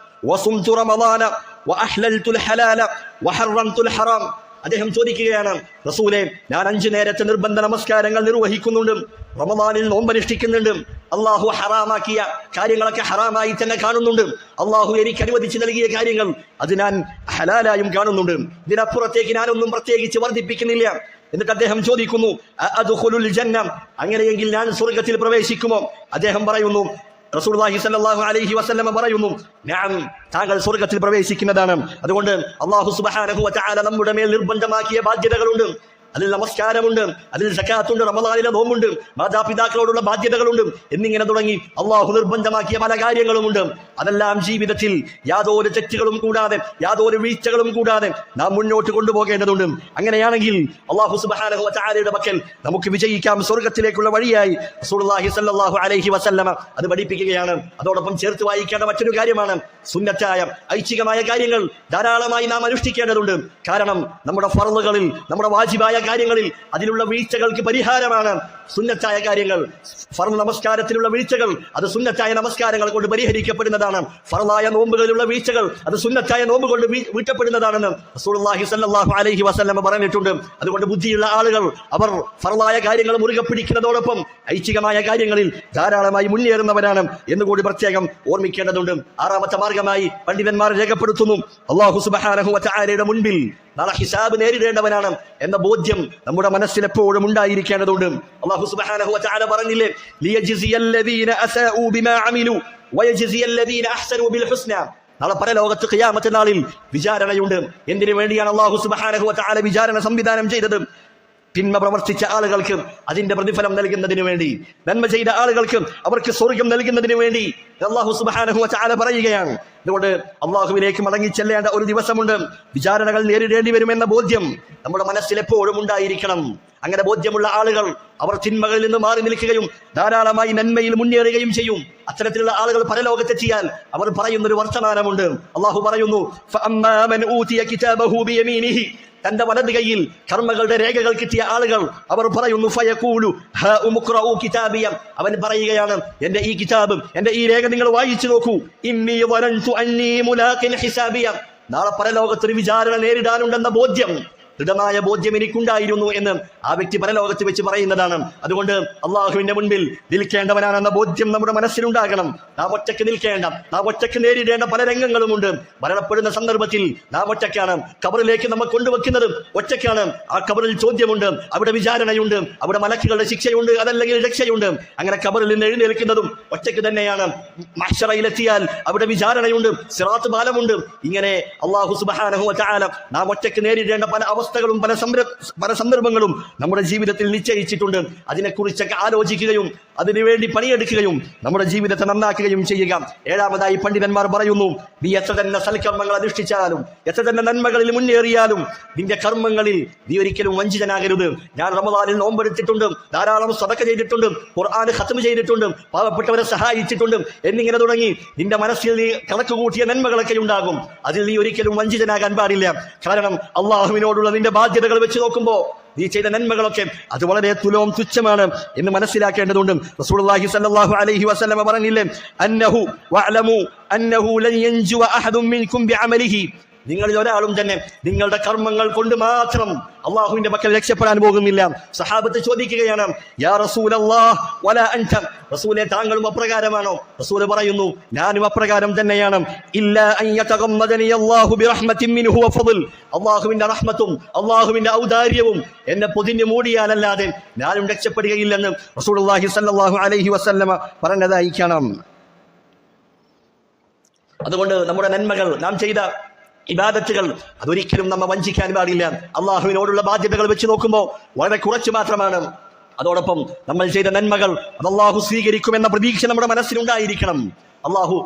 Speaker 1: وصمت رمضان وأحللت الحلال وحرمت الحرام. അദ്ദേഹം ചോദിക്കുകയാണ്, റസൂലേ, ഞാൻ 5 നേരത്തെ നിർബന്ധ നമസ്കാരങ്ങൾ നിർവഹിക്കുന്നുണ്ട്, റമദാനിൽ നോമ്പനുഷ്ഠിക്കുന്നുണ്ട്, അള്ളാഹു ഹറാമാക്കിയ കാര്യങ്ങളൊക്കെ ഹറാമായി തന്നെ കാണുന്നുണ്ട്, അള്ളാഹു എനിക്ക് അനുവദിച്ചു നൽകിയ കാര്യങ്ങൾ അത് ഞാൻ ഹലാലായും കാണുന്നുണ്ട്, ഇതിനപ്പുറത്തേക്ക് ഞാനൊന്നും പ്രത്യേകിച്ച് വർദ്ധിപ്പിക്കുന്നില്ല. എന്നിട്ട് അദ്ദേഹം ചോദിക്കുന്നു, അദ്ഖുലുൽ ജന്ന, അങ്ങനെയെങ്കിൽ ഞാൻ സ്വർഗത്തിൽ പ്രവേശിക്കുമോ? അദ്ദേഹം പറയുന്നു, റസൂലുള്ളാഹി സ്വല്ലല്ലാഹു അലൈഹി വസല്ലം പറയുന്നു, നഅം, താങ്കൾ സ്വർഗത്തിൽ പ്രവേശിക്കുന്നതാണ്. അതുകൊണ്ട് അല്ലാഹു സുബ്ഹാനഹു വ തആല നമ്മുടെ മേൽ നിർബന്ധമാക്കിയ ബാധ്യതകളുണ്ട്. അതിൽ നമസ്കാരമുണ്ട്, അതിൽ സകാത്തുണ്ട്, റമദാനിലെ നോമ്പുണ്ട്, മാതാപിതാക്കളോടുള്ള ബാധ്യതകളുണ്ട്, എന്നിങ്ങനെ തുടങ്ങി അള്ളാഹു നിർബന്ധമാക്കിയ പല കാര്യങ്ങളുമുണ്ട്. അതെല്ലാം ജീവിതത്തിൽ യാതൊരു തെറ്റുകളും കൂടാതെ, യാതൊരു വീഴ്ചകളും കൂടാതെ നാം മുന്നോട്ട് കൊണ്ടുപോകേണ്ടതുണ്ട്. അങ്ങനെയാണെങ്കിൽ അള്ളാഹു സുബ്ഹാനഹു വ തആലയുടെ പക്കൽ നമുക്ക് വിജയിക്കാം. സ്വർഗത്തിലേക്കുള്ള വഴിയായി റസൂലുള്ളാഹി സ്വല്ലല്ലാഹു അലൈഹി വസല്ലമ അത് പഠിപ്പിക്കുകയാണ്. അതോടൊപ്പം ചേർത്ത് വായിക്കേണ്ട മറ്റൊരു കാര്യമാണ്, സുന്നത്തായ ഐച്ഛികമായ കാര്യങ്ങൾ ധാരാളമായി നാം അനുഷ്ഠിക്കേണ്ടതുണ്ട്. കാരണം നമ്മുടെ ഫർളുകളിൽ, നമ്മുടെ വാജിബായ കാര്യങ്ങളിൽ അതിലുള്ള വീഴ്ചകൾക്ക് പരിഹാരമാണ് സുന്നത്തായ കാര്യങ്ങൾ. ഫർള് നമസ്കാരത്തിലുള്ള വീഴ്ചകൾ അത് സുന്നത്തായ നമസ്കാരങ്ങൾ കൊണ്ട് പരിഹരിക്കപ്പെടുന്നതാണ്. ഫർളായ നോമ്പുകളിലുള്ള വീഴ്ചകൾ അത് സുന്നത്തായ നോമ്പ് കൊണ്ട് വീട്ടപ്പെടുന്നതാണെന്ന് റസൂലുള്ളാഹി സ്വല്ലല്ലാഹു അലൈഹി വസല്ലം പറഞ്ഞിട്ടുണ്ട്. അതുകൊണ്ട് ബുദ്ധിയുള്ള ആളുകൾ അവർ ഫർളായ കാര്യങ്ങൾ മുറുകെ പിടിക്കുന്നതോടൊപ്പം ഐച്ഛികമായ കാര്യങ്ങളിൽ ധാരാളമായി മുന്നേറുന്നവരാണ് എന്നുകൂടി പ്രത്യേകം ഓർമ്മിക്കേണ്ടതുണ്ട്. ആറാമത്തെ മാർഗമായി പണ്ഡിതന്മാർ രേഖപ്പെടുത്തുന്നു, അല്ലാഹു സുബ്ഹാനഹു വ തആലയുടെ മുൻപിൽ നാളെ ഹിസാബ് നേരിടേണ്ടവനാണ് എന്ന ബോധ്യം നമ്മുടെ മനസ്സിൽ എപ്പോഴും ഉണ്ടായിരിക്കേണ്ടതുണ്ട്. അല്ലാഹു സുബ്ഹാനഹു വ തആല പറഞ്ഞില്ലേ, ലിയജ്സിയല്ലദീന അസാഉ ബിമാ അമിലു വയജ്സിയല്ലദീന അഹ്സനു ബിൽ ഹുസ്ന. നാളെ പരലോകത്ത് ഖിയാമത്ത് നാളിൽ വിചാരണയുണ്ട്. എന്തിനു വേണ്ടിയാണ് അല്ലാഹു സുബ്ഹാനഹു വ തആല വിചാരണ സംവിധാനം ചെയ്തത്? തിന്മ പ്രവർത്തിച്ച ആളുകൾക്ക് അതിന്റെ പ്രതിഫലം നൽകുന്നതിന് വേണ്ടി, നന്മ ചെയ്ത ആളുകൾക്ക് അവർക്ക് സ്വർഗം നൽകുന്നതിന് വേണ്ടി അല്ലാഹു സുബ്ഹാനഹു വ തആല പറയുകയാണ്. അതുകൊണ്ട് അള്ളാഹുവിലേക്ക് മടങ്ങി ചെല്ലേണ്ട ഒരു ദിവസമുണ്ട്, വിചാരണകൾ നേരിടേണ്ടി വരുമെന്ന ബോധ്യം നമ്മുടെ മനസ്സിൽ എപ്പോഴും ഉണ്ടായിരിക്കണം. അങ്ങനെ ബോധ്യമുള്ള ആളുകൾ അവർ തിന്മകളിൽ നിന്ന് മാറി നിൽക്കുകയും ധാരാളമായി നന്മയിൽ മുന്നേറുകയും ചെയ്യും. അത്തരത്തിലുള്ള ആളുകൾ പരലോകത്തെത്തിയാൽ അവർ പറയുന്നൊരു വർത്തമാനമുണ്ട്. അള്ളാഹു പറയുന്നു, ഫഅമ്മാ മൻ ഊതിയ കിതാബഹു ബിയമീനിഹി, തന്റെ വലത് കൈയിൽ കർമ്മങ്ങളുടെ രേഖകൾ കിട്ടിയ ആളുകൾ അവർ പറയുന്നു, ഫയഖൂലു ഹാ ഉംഖറഉ കിതാബിയ, അവൻ പറയുകയാണ്, എന്റെ ഈ കിതാബ്, എന്റെ ഈ രേഖ നിങ്ങൾ വായിച്ചു നോക്കൂ, ഇന്നി വലൻതു അന്നി മുലാഖിൻ ഹിസാബിയ, നാളെ പരലോകത്തൊരു വിചാരണ നേരിടാനുണ്ടെന്ന ബോധ്യം ദൃഢമായ ബോധ്യം എനിക്കുണ്ടായിരുന്നു എന്ന് ആ വ്യക്തി പരലോകത്ത് വെച്ച് പറയുന്നതാണ്. അതുകൊണ്ട് അള്ളാഹുവിന്റെ മുൻപിൽ നിൽക്കേണ്ടവനാണെന്ന ബോധ്യം നമ്മുടെ മനസ്സിലുണ്ടാകണം. നാം ഒറ്റയ്ക്ക് നിൽക്കേണ്ട, നാം ഒറ്റയ്ക്ക് നേരിടേണ്ട പല രംഗങ്ങളുമുണ്ട്. മരണപ്പെടുന്ന സന്ദർഭത്തിൽ നാം ഒറ്റയ്ക്കാണ്. ഖബറിലേക്ക് നമ്മൾ കൊണ്ടുവെക്കുന്നത് ഒറ്റയ്ക്കാണ്. ആ ഖബറിൽ ചോദ്യമുണ്ട്, അവിടെ വിചാരണയുണ്ട്, അവിടെ മലക്കുകളുടെ ശിക്ഷയുണ്ട്, അതല്ലെങ്കിൽ രക്ഷയുണ്ട്. അങ്ങനെ ഖബറിൽ നിന്ന് എഴുന്നേൽക്കുന്നതും ഒറ്റയ്ക്ക് തന്നെയാണ്. മഹ്ശറയിലെത്തിയാൽ അവിടെ വിചാരണയുണ്ട്, സിറാത്ത് പാലമുണ്ട്. ഇങ്ങനെ അല്ലാഹു സുബ്ഹാനഹു വ തആല നാം ഒറ്റയ്ക്ക് നേരിടേണ്ട പല അവസ്ഥകളും പല സന്ദർഭങ്ങളും നമ്മുടെ ജീവിതത്തിൽ നിശ്ചയിച്ചിട്ടുണ്ട്. അതിനെക്കുറിച്ചൊക്കെ ആലോചിക്കുകയും അതിനുവേണ്ടി പണിയെടുക്കുകയും നമ്മുടെ ജീവിതത്തെ നന്നാക്കുകയും ചെയ്യുക. ഏഴാമതായി പണ്ഡിതന്മാർ പറയുന്നു, നീ എത്ര തന്നെ സൽക്കർമ്മങ്ങൾ അനുഷ്ഠിച്ചാലും, എത്ര തന്നെ നന്മകളിൽ മുന്നേറിയാലും, നിന്റെ കർമ്മങ്ങളിൽ നീ ഒരിക്കലും വഞ്ചിതനാകരുത്. ഞാൻ റമദാനിൽ നോമ്പെടുത്തിട്ടുണ്ട്, ധാരാളം സദഖ ചെയ്തിട്ടുണ്ട്, ഖുർആൻ ഖത്മ ചെയ്തിട്ടുണ്ട്, പാവപ്പെട്ടവരെ സഹായിച്ചിട്ടുണ്ട് എന്നിങ്ങനെ തുടങ്ങി നിന്റെ മനസ്സിൽ നീ കണക്ക് കൂട്ടിയ നന്മകളൊക്കെ ഉണ്ടാകും. അതിൽ നീ ഒരിക്കലും വഞ്ചിതനാകാൻ പാടില്ല. കാരണം അള്ളാഹുവിനോടുള്ള നിന്റെ ബാധ്യതകൾ വെച്ച് നോക്കുമ്പോൾ നീ ചെയ്ത നന്മകളൊക്കെ അത് വളരെ തുച്ഛമാണ് എന്ന് മനസ്സിലാക്കേണ്ടതുണ്ട്. റസൂലുള്ളാഹി സ്വല്ലല്ലാഹു അലൈഹി വസല്ലം പറഞ്ഞില്ലേ, അന്നഹു വഅലമു അന്നഹു ലൻ യൻജുവ അഹദും മിൻകും ബിഅമലിഹി, നിങ്ങളിൽ ഒരാളും തന്നെ നിങ്ങളുടെ കർമ്മങ്ങൾ കൊണ്ട് മാത്രം അള്ളാഹുവിന്റെ പക്കൽ രക്ഷപ്പെടാൻ പോകുന്നില്ല. സഹാബത്ത് ചോദിക്കുകയാണ്, യാ റസൂലല്ലാഹ് വലാ അൻത, റസൂലേ താങ്കളും അപ്രകാരമാണോ? റസൂൽ പറയുന്നു, ഞാനും അപ്രകാരം തന്നെയാണ്. ഇല്ലാ അൻ യതഗമ്മദനി അല്ലാഹു ബിറഹ്മത്തിൻ മിൻഹു വഫള്, അള്ളാഹുവിന്റെ റഹ്മത്തും അള്ളാഹുവിന്റെ ഔദാര്യവും എന്നെ പൊതിഞ്ഞു മൂടിയാലല്ലാതെ ഞാനും രക്ഷപ്പെടുകയില്ലെന്ന് റസൂലുള്ളാഹി സ്വല്ലല്ലാഹു അലൈഹി വസല്ലമ പറഞ്ഞതായി കാണാം. അതുകൊണ്ട് നമ്മുടെ നന്മകൾ, നാം ചെയ്ത ഇബാദത്തുകൾ അതൊരിക്കലും നമ്മെ വഞ്ചിക്കാൻ പാടില്ല. അള്ളാഹുവിനോടുള്ള ബാധ്യതകൾ വെച്ച് നോക്കുമ്പോൾ വളരെ കുറച്ച് മാത്രമാണ്. അതോടൊപ്പം നമ്മൾ ചെയ്ത നന്മകൾ അത് അള്ളാഹു സ്വീകരിക്കുമെന്ന പ്രതീക്ഷ നമ്മുടെ മനസ്സിലുണ്ടായിരിക്കണം. അള്ളാഹു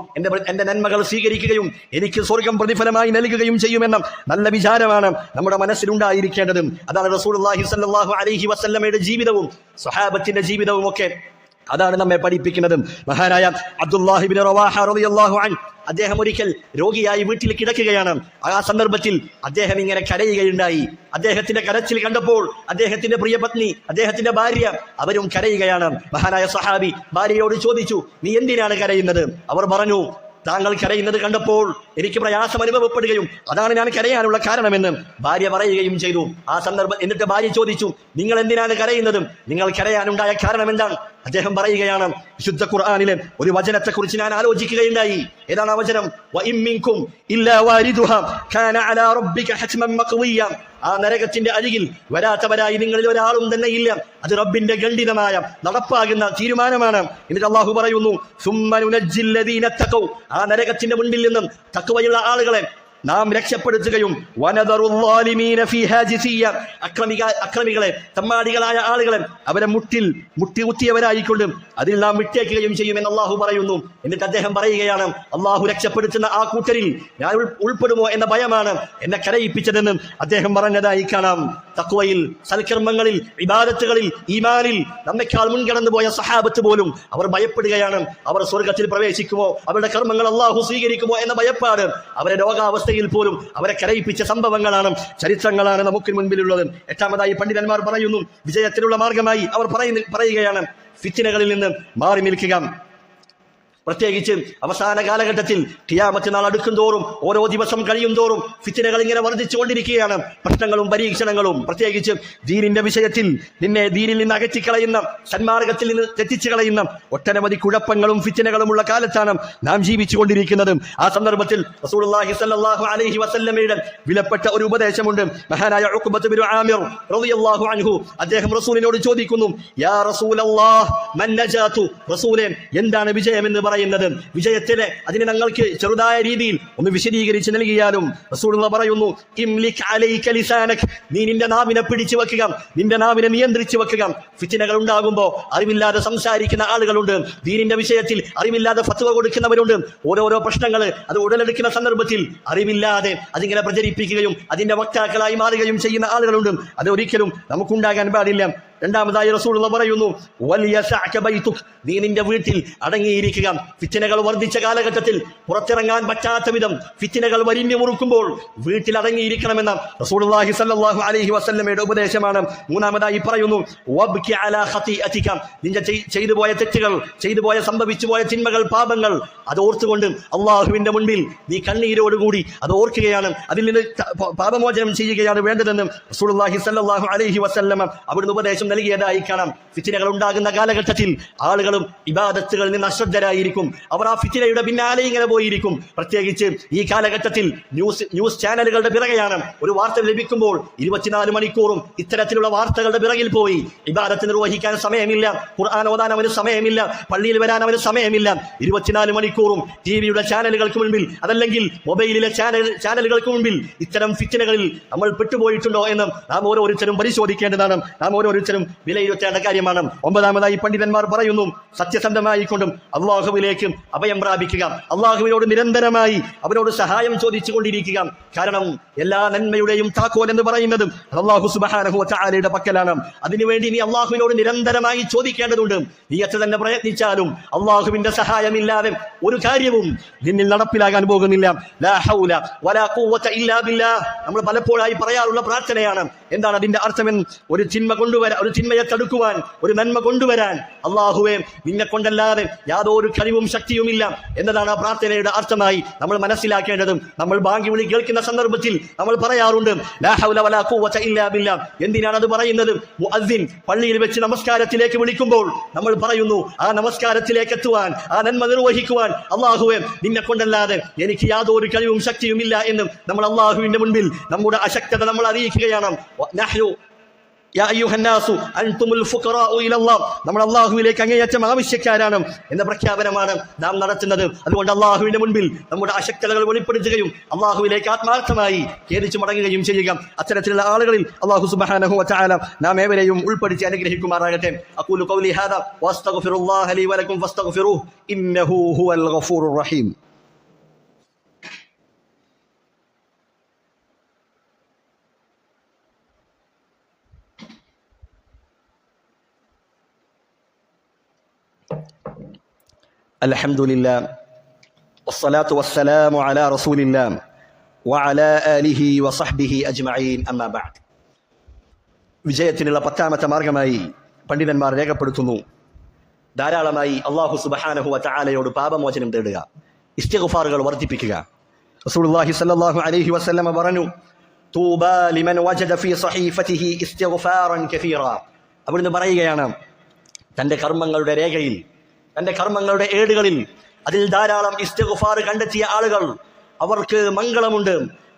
Speaker 1: എന്റെ നന്മകൾ സ്വീകരിക്കുകയും എനിക്ക് സ്വർഗം പ്രതിഫലമായി നൽകുകയും ചെയ്യുമെന്ന നല്ല വിചാരമാണ് നമ്മുടെ മനസ്സിലുണ്ടായിരിക്കേണ്ടത്. അതാണ് റസൂലുള്ളാഹി സ്വല്ലല്ലാഹു അലൈഹി വസല്ലമയുടെ ജീവിതവും സ്വഹാബത്തിന്റെ ജീവിതവും ഒക്കെ അതാണ് നമ്മെ പഠിപ്പിക്കുന്നത്. മഹാനായ അബ്ദുല്ലാഹി ഇബ്നു റവാഹ റളിയല്ലാഹു അൻഹു അദ്ദേഹം ഒരിക്കൽ രോഗിയായി വീട്ടിൽ കിടക്കുകയാണ്. ആ സന്ദർഭത്തിൽ അദ്ദേഹം ഇങ്ങനെ കരയുകയുണ്ടായി. അദ്ദേഹത്തിന്റെ കരച്ചിൽ കണ്ടപ്പോൾ അദ്ദേഹത്തിന്റെ പ്രിയപത്നി, അദ്ദേഹത്തിന്റെ ഭാര്യ അവരും കരയുകയാണ്. മഹാനായ സഹാബി ഭാര്യയോട് ചോദിച്ചു, നീ എന്തിനാണ് കരയുന്നത്? അവർ പറഞ്ഞു, താങ്കൾ കരയുന്നത് കണ്ടപ്പോൾ എനിക്ക് പ്രയാസം അനുഭവപ്പെടുകയും അതാണ് ഞാൻ കരയാനുള്ള കാരണമെന്ന് ഭാര്യ പറയുകയും ചെയ്തു. ആ സന്ദർഭം എന്നിട്ട് ഭാര്യ ചോദിച്ചു, നിങ്ങൾ എന്തിനാണ് കരയുന്നത്? നിങ്ങൾ കരയാനുണ്ടായ കാരണം എന്താണ്? അദ്ദേഹം പറയുകയാണ്, വിശുദ്ധ ഖുർആനിലെ ഒരു വചനത്തെക്കുറിച്ച് ഞാൻ ആലോചിക്കുകയുണ്ടായി. ഏതാണ് ആ വചനം? വഇൻ മിൻകും ഇല്ലാ വാരിദുഹാ കാന അലാ റബ്ബിക ഹത്മൻ മഖ്ദിയ, ആ നരകത്തിന്റെ അരികിൽ വരാത്തവരായി നിങ്ങളിൽ ഒരാളും തന്നെ ഇല്ല. അത് റബ്ബിന്റെ ഗണ്ഡിതമായ നടപ്പാകുന്ന തീരുമാനമാണ്. എന്നിട്ട് അല്ലാഹു പറയുന്നു, സുമ്മ നുനജ്ജിൽ ലദീന തഖൗ, ആ നരകത്തിന്റെ മുൻപിൽ നിന്നും തഖ്വയുള്ള ആളുകളെ നാം രക്ഷപ്പെടുത്തുകയും അക്രമികളെ തമ്മാടികളായ ആളുകളെ അവരെ മുട്ടി കുത്തിയവരായിക്കൊണ്ട് അതിൽ നാം വിട്ടേക്കുകയും ചെയ്യുമെന്ന് അള്ളാഹു പറയുന്നു. എന്നിട്ട് അദ്ദേഹം പറയുകയാണ്, അള്ളാഹു രക്ഷപ്പെടുത്തുന്ന ആ കൂട്ടരിൽ ഞാൻ ഉൾപ്പെടുമോ എന്ന ഭയമാണ് എന്നെ കരയിപ്പിച്ചതെന്ന് അദ്ദേഹം പറഞ്ഞതായി കാണാം. തഖ്വയിൽ, സൽക്കർമ്മങ്ങളിൽ, ഇബാദത്തുകളിൽ, ഈമാനിൽ നമ്മെക്കാൾ മുൻകടന്നു പോയ സഹാബത്ത് പോലും അവർ ഭയപ്പെടുകയാണ്. അവർ സ്വർഗത്തിൽ പ്രവേശിക്കുമോ, അവരുടെ കർമ്മങ്ങൾ അള്ളാഹു സ്വീകരിക്കുമോ എന്ന ഭയപ്പാട് അവരെ രോഗാവസ്ഥയിൽ പോലും അവരെ കരയിപ്പിച്ച സംഭവങ്ങളാണ്, ചരിത്രങ്ങളാണ് നമുക്ക് മുൻപിലുള്ളത്. എട്ടാമതായി പണ്ഡിതന്മാർ പറയുന്നു, വിജയത്തിനുള്ള മാർഗമായി അവർ പറയുകയാണ്, ഫിത്നകളിൽ നിന്ന് മാറി നിൽക്കുക. പ്രത്യേകിച്ച് അവസാന കാലഘട്ടത്തിൽ ഖിയാമത്ത് നാൾ അടുക്കും തോറും, ഓരോ ദിവസം കഴിയും തോറും ഫിത്നകൾ ഇങ്ങനെ വർദ്ധിച്ചുകൊണ്ടിരിക്കുകയാണ്. പ്രശ്നങ്ങളും പരീക്ഷണങ്ങളും, പ്രത്യേകിച്ച് ദീനിന്റെ വിഷയത്തിൽ ദീനിൽ നിന്ന് അകറ്റിക്കളയുന്ന, സന്മാർഗത്തിൽ നിന്ന് തെറ്റിച്ചു കളയുന്ന ഒട്ടനവധി കുഴപ്പങ്ങളും ഫിത്നകളുമുള്ള കാലത്താണ് നാം ജീവിച്ചുകൊണ്ടിരിക്കുന്നത്. ആ സന്ദർഭത്തിൽ റസൂലുള്ളാഹി സ്വല്ലല്ലാഹു അലൈഹി വസല്ലമയുടെ വിലപ്പെട്ട ഒരു ഉപദേശമുണ്ട്. മഹാനായ ഉഖ്ബത്ത് ബിൻ ആമിർ റളിയല്ലാഹു അൻഹു അദ്ദേഹം റസൂലിനോട് ചോദിക്കുന്നു, യാ റസൂലല്ലാഹ് മൻ നജാതു, റസൂലേ എന്താണ് വിജയമെന്ന് പറയുന്നത്? വിജയത്തിലെ അതിനെ ഞങ്ങൾക്ക് ചെറുതായ രീതിയിൽ ഒന്ന് വിശദീകരിച്ച് നൽകിയാലും. റസൂലുള്ളാഹി പറയുന്നു, ഇംലിക് അലൈക ലിസാനക്, നീ നിന്റെ നാവിനെ പിടിച്ചു വെക്കുക, നിന്റെ നാവിനെ നിയന്ത്രിച്ചു വെക്കുക. ഫിത്നകൾ ഉണ്ടാകുമ്പോൾ അറിവില്ലാതെ സംസാരിക്കുന്ന ആളുകളുണ്ട്, ദീനിന്റെ വിഷയത്തിൽ അറിവില്ലാതെ ഫത്വ കൊടുക്കുന്നവരുണ്ട്. ഓരോരോ പ്രശ്നങ്ങൾ അത് ഉടലെടുക്കുന്ന സന്ദർഭത്തിൽ അറിവില്ലാതെ അതിങ്ങനെ പ്രചരിപ്പിക്കുകയും അതിന്റെ വക്താക്കളായി മാറുകയും ചെയ്യുന്ന ആളുകളുണ്ട്. അത് ഒരിക്കലും നമുക്കുണ്ടാകാൻ പാടില്ല. രണ്ടാമതായി റസൂലുള്ളാഹി പറയുന്നു വൽയസഅക ബൈതുക്, നീ നിന്റെ വീട്ടിൽ അടങ്ങിയിരിക്കുക. ഫിത്നകൾ വർദ്ധിച്ച കാലഘട്ടത്തിൽ പുറത്തിറങ്ങാൻ പറ്റാത്ത വിധം ഫിത്നകൾ വരിഞ്ഞു മുറുക്കുമ്പോൾ വീട്ടിൽ അടങ്ങിയിരിക്കണമെന്ന റസൂലുള്ളാഹി സ്വല്ലല്ലാഹു അലൈഹി വസല്ലമയുടെ ഉപദേശമാണ്. മൂന്നാമതായി പറയുന്നു വബ്കി അലാ ഖതീഅതിക, നിന്റെ ചെയ്തു പോയ തെറ്റുകൾ, സംഭവിച്ചു പോയ തിന്മകൾ, പാപങ്ങൾ അത് ഓർത്തുകൊണ്ട് അള്ളാഹുവിന്റെ മുൻപിൽ നീ കണ്ണീരോടുകൂടി അത് ഓർക്കുകയാണ്, അതിൽ നിന്ന് പാപമോചനം ചെയ്യുകയാണ് വേണ്ടതെന്ന് റസൂലുള്ളാഹി സ്വല്ലല്ലാഹു അലൈഹി വസല്ലമ അവിടുന്ന് ഉപദേശം നൽകിയതായി കാണാം. ഫിത്നകൾ ഉണ്ടാകുന്ന കാലഘട്ടത്തിൽ ആളുകളും ഇബാദത്തുകളിൽ നിന്ന് അശ്രദ്ധരായിരിക്കും. അവർ ആ ഫിത്നയുടെ പിന്നാലെ ഇങ്ങനെ പോയിരിക്കും. പ്രത്യേകിച്ച് ഈ കാലഘട്ടത്തിൽ ന്യൂസ് ചാനലുകളുടെ പിറകെയാണ്. ഒരു വാർത്ത ലഭിക്കുമ്പോൾ 24 മണിക്കൂറും ഇത്തരത്തിലുള്ള വാർത്തകളുടെ പിറകിൽ പോയി ഇബാദത്ത് നിർവഹിക്കാൻ സമയമില്ല, ഖുർആൻ ഓതാൻ അവന് സമയമില്ല, പള്ളിയിൽ വരാൻ അവന് സമയമില്ല. 24 മണിക്കൂറും ടിവിയുടെ ചാനലുകൾക്ക് മുൻപിൽ, അതല്ലെങ്കിൽ മൊബൈലിലെ ചാനലുകൾക്ക് മുൻപിൽ ഇത്തരം ഫിത്നകളിൽ നമ്മൾ പെട്ടുപോയിട്ടുണ്ടോ എന്ന് നാം ഓരോരുത്തരും പരിശോധിക്കേണ്ടതാണ്, നാം ഓരോരുത്തരും വിലയിരുത്തേണ്ട കാര്യമാണ്. ഒമ്പതാമതായി പണ്ഡിതന്മാർ പറയുന്നു സത്യസന്ധമായിക്കൊണ്ടും അള്ളാഹുവിലേക്ക് അഭയം പ്രാപിക്കുക, അള്ളാഹുവിനോട് നിരന്തരമായി അവനോട് സഹായം ചോദിച്ചു കൊണ്ടിരിക്കുക. കാരണം എല്ലാ നന്മയുടെയും താക്കോൽ എന്ന് പറയുന്നതും അല്ലാഹു സുബ്ഹാനഹു വ തആലയുടെ പക്കലാണ്. അതിനുവേണ്ടി നീ അള്ളാഹുവിനോട് നിരന്തരമായി ചോദിക്കേണ്ടതുണ്ട്. നീ എത്ര തന്നെ പ്രയത്നിച്ചാലും അള്ളാഹുവിന്റെ സഹായമില്ലാതെ ഒരു കാര്യവും നിന്നിൽ നടപ്പിലാകാൻ പോകുന്നില്ല. ലാ ഹൗല വലാ ഖുവത ഇല്ലാ ബില്ലാഹ് നമ്മൾ പലപ്പോഴായി പറയാറുള്ള പ്രാർത്ഥനയാണ്. എന്താണ് അതിന്റെ അർത്ഥമെന്ന്? ഒരു തിന്മയെ തടുക്കുവാൻ, ഒരു നന്മ കൊണ്ടുവരാൻ അള്ളാഹുവേ നിന്നെ കൊണ്ടല്ലാതെ യാതൊരു കഴിവും ശക്തിയുമില്ല എന്നതാണ് ആ പ്രാർത്ഥനയുടെ അർത്ഥമായി നമ്മൾ മനസ്സിലാക്കേണ്ടതും. നമ്മൾ ബാങ്ക് വിളി കേൾക്കുന്ന സന്ദർഭത്തിൽ നമ്മൾ പറയാറുണ്ട് ലാ ഹൗല വലാ ഖുവത ഇല്ലാ ബില്ലാഹ്. എന്തിനാണ് അത് പറയുന്നത്? മുഅദ്ദിൻ പള്ളിയിൽ വെച്ച് നമസ്കാരത്തിലേക്ക് വിളിക്കുമ്പോൾ നമ്മൾ പറയുന്നു ആ നമസ്കാരത്തിലേക്ക് എത്തുവാൻ, ആ നന്മ നിർവഹിക്കുവാൻ അള്ളാഹുവേ നിന്നെ കൊണ്ടല്ലാതെ എനിക്ക് യാതൊരു കഴിവും ശക്തിയുമില്ല എന്നും നമ്മൾ അള്ളാഹുവിന്റെ മുൻപിൽ നമ്മുടെ അശക്തത നമ്മൾ അറിയിക്കുകയാണ്. നമ്മൾ അള്ളാഹുവിലേക്ക് അങ്ങേയറ്റം ആവശ്യക്കാരാണ് എന്ന പ്രഖ്യാപനമാണ് നാം നടത്തുന്നത്. അതുകൊണ്ട് അള്ളാഹുവിന്റെ മുൻപിൽ നമ്മുടെ അശക്തതകൾ വെളിപ്പെടുത്തുകയും അള്ളാഹുവിലേക്ക് ആത്മാർത്ഥമായി ഖേദിച്ചു മടങ്ങുകയും ചെയ്യുക. അത്തരത്തിലുള്ള ആളുകളിൽ അള്ളാഹു സുബ്ഹാനഹു വ തആല നാം ഏവരെയും ഉൾപ്പെടുത്തി അനുഗ്രഹിക്കുമാറാകട്ടെ. അഖൂലു ഖൗലി ഹാദാ വസ്തഗ്ഫിറുല്ലാഹ ലി വലക്കും ഫസ്തഗ്ഫിറൂഹു ഇന്നഹു ഹുവൽ ഗഫൂറുർ റഹീം. അൽഹംദുലില്ലാഹ് വസ്സലാത്തു വസ്സലാമു അലാ റസൂലില്ലാഹ് വഅലാ ആലിഹി വസഹ്ബിഹി അജ്മഈൻ. അമ്മാ ബഅദ്. വിജയത്തിനുള്ള 10ാമത്തെ മാർഗമായി പണ്ഡിതന്മാർ രേഖപ്പെടുത്തുന്നു ധാരാളമായി അല്ലാഹു സുബ്ഹാനഹു വ തആലയോട് പാപമോചനം തേടുക, ഇസ്തിഗ്ഫാറുകൾ വർദ്ധിപ്പിക്കുക. റസൂലുള്ളാഹി സ്വല്ലല്ലാഹു അലൈഹി വസല്ലം പറഞ്ഞു തൂബാ ലിമൻ വജദ ഫീ സഹീഫതിഹി ഇസ്തിഗ്ഫാറൻ കസീറാ. അവിടുന്ന് പറയുകയാണ് തന്റെ കർമ്മങ്ങളുടെ രേഖയിൽ, തന്റെ കർമ്മങ്ങളുടെ ഏടുകളിൽ അതിൽ ധാരാളം ഇസ്തിഗ്ഫാർ കണ്ടെത്തിയ ആളുകൾ അവർക്ക് മംഗളമുണ്ട്,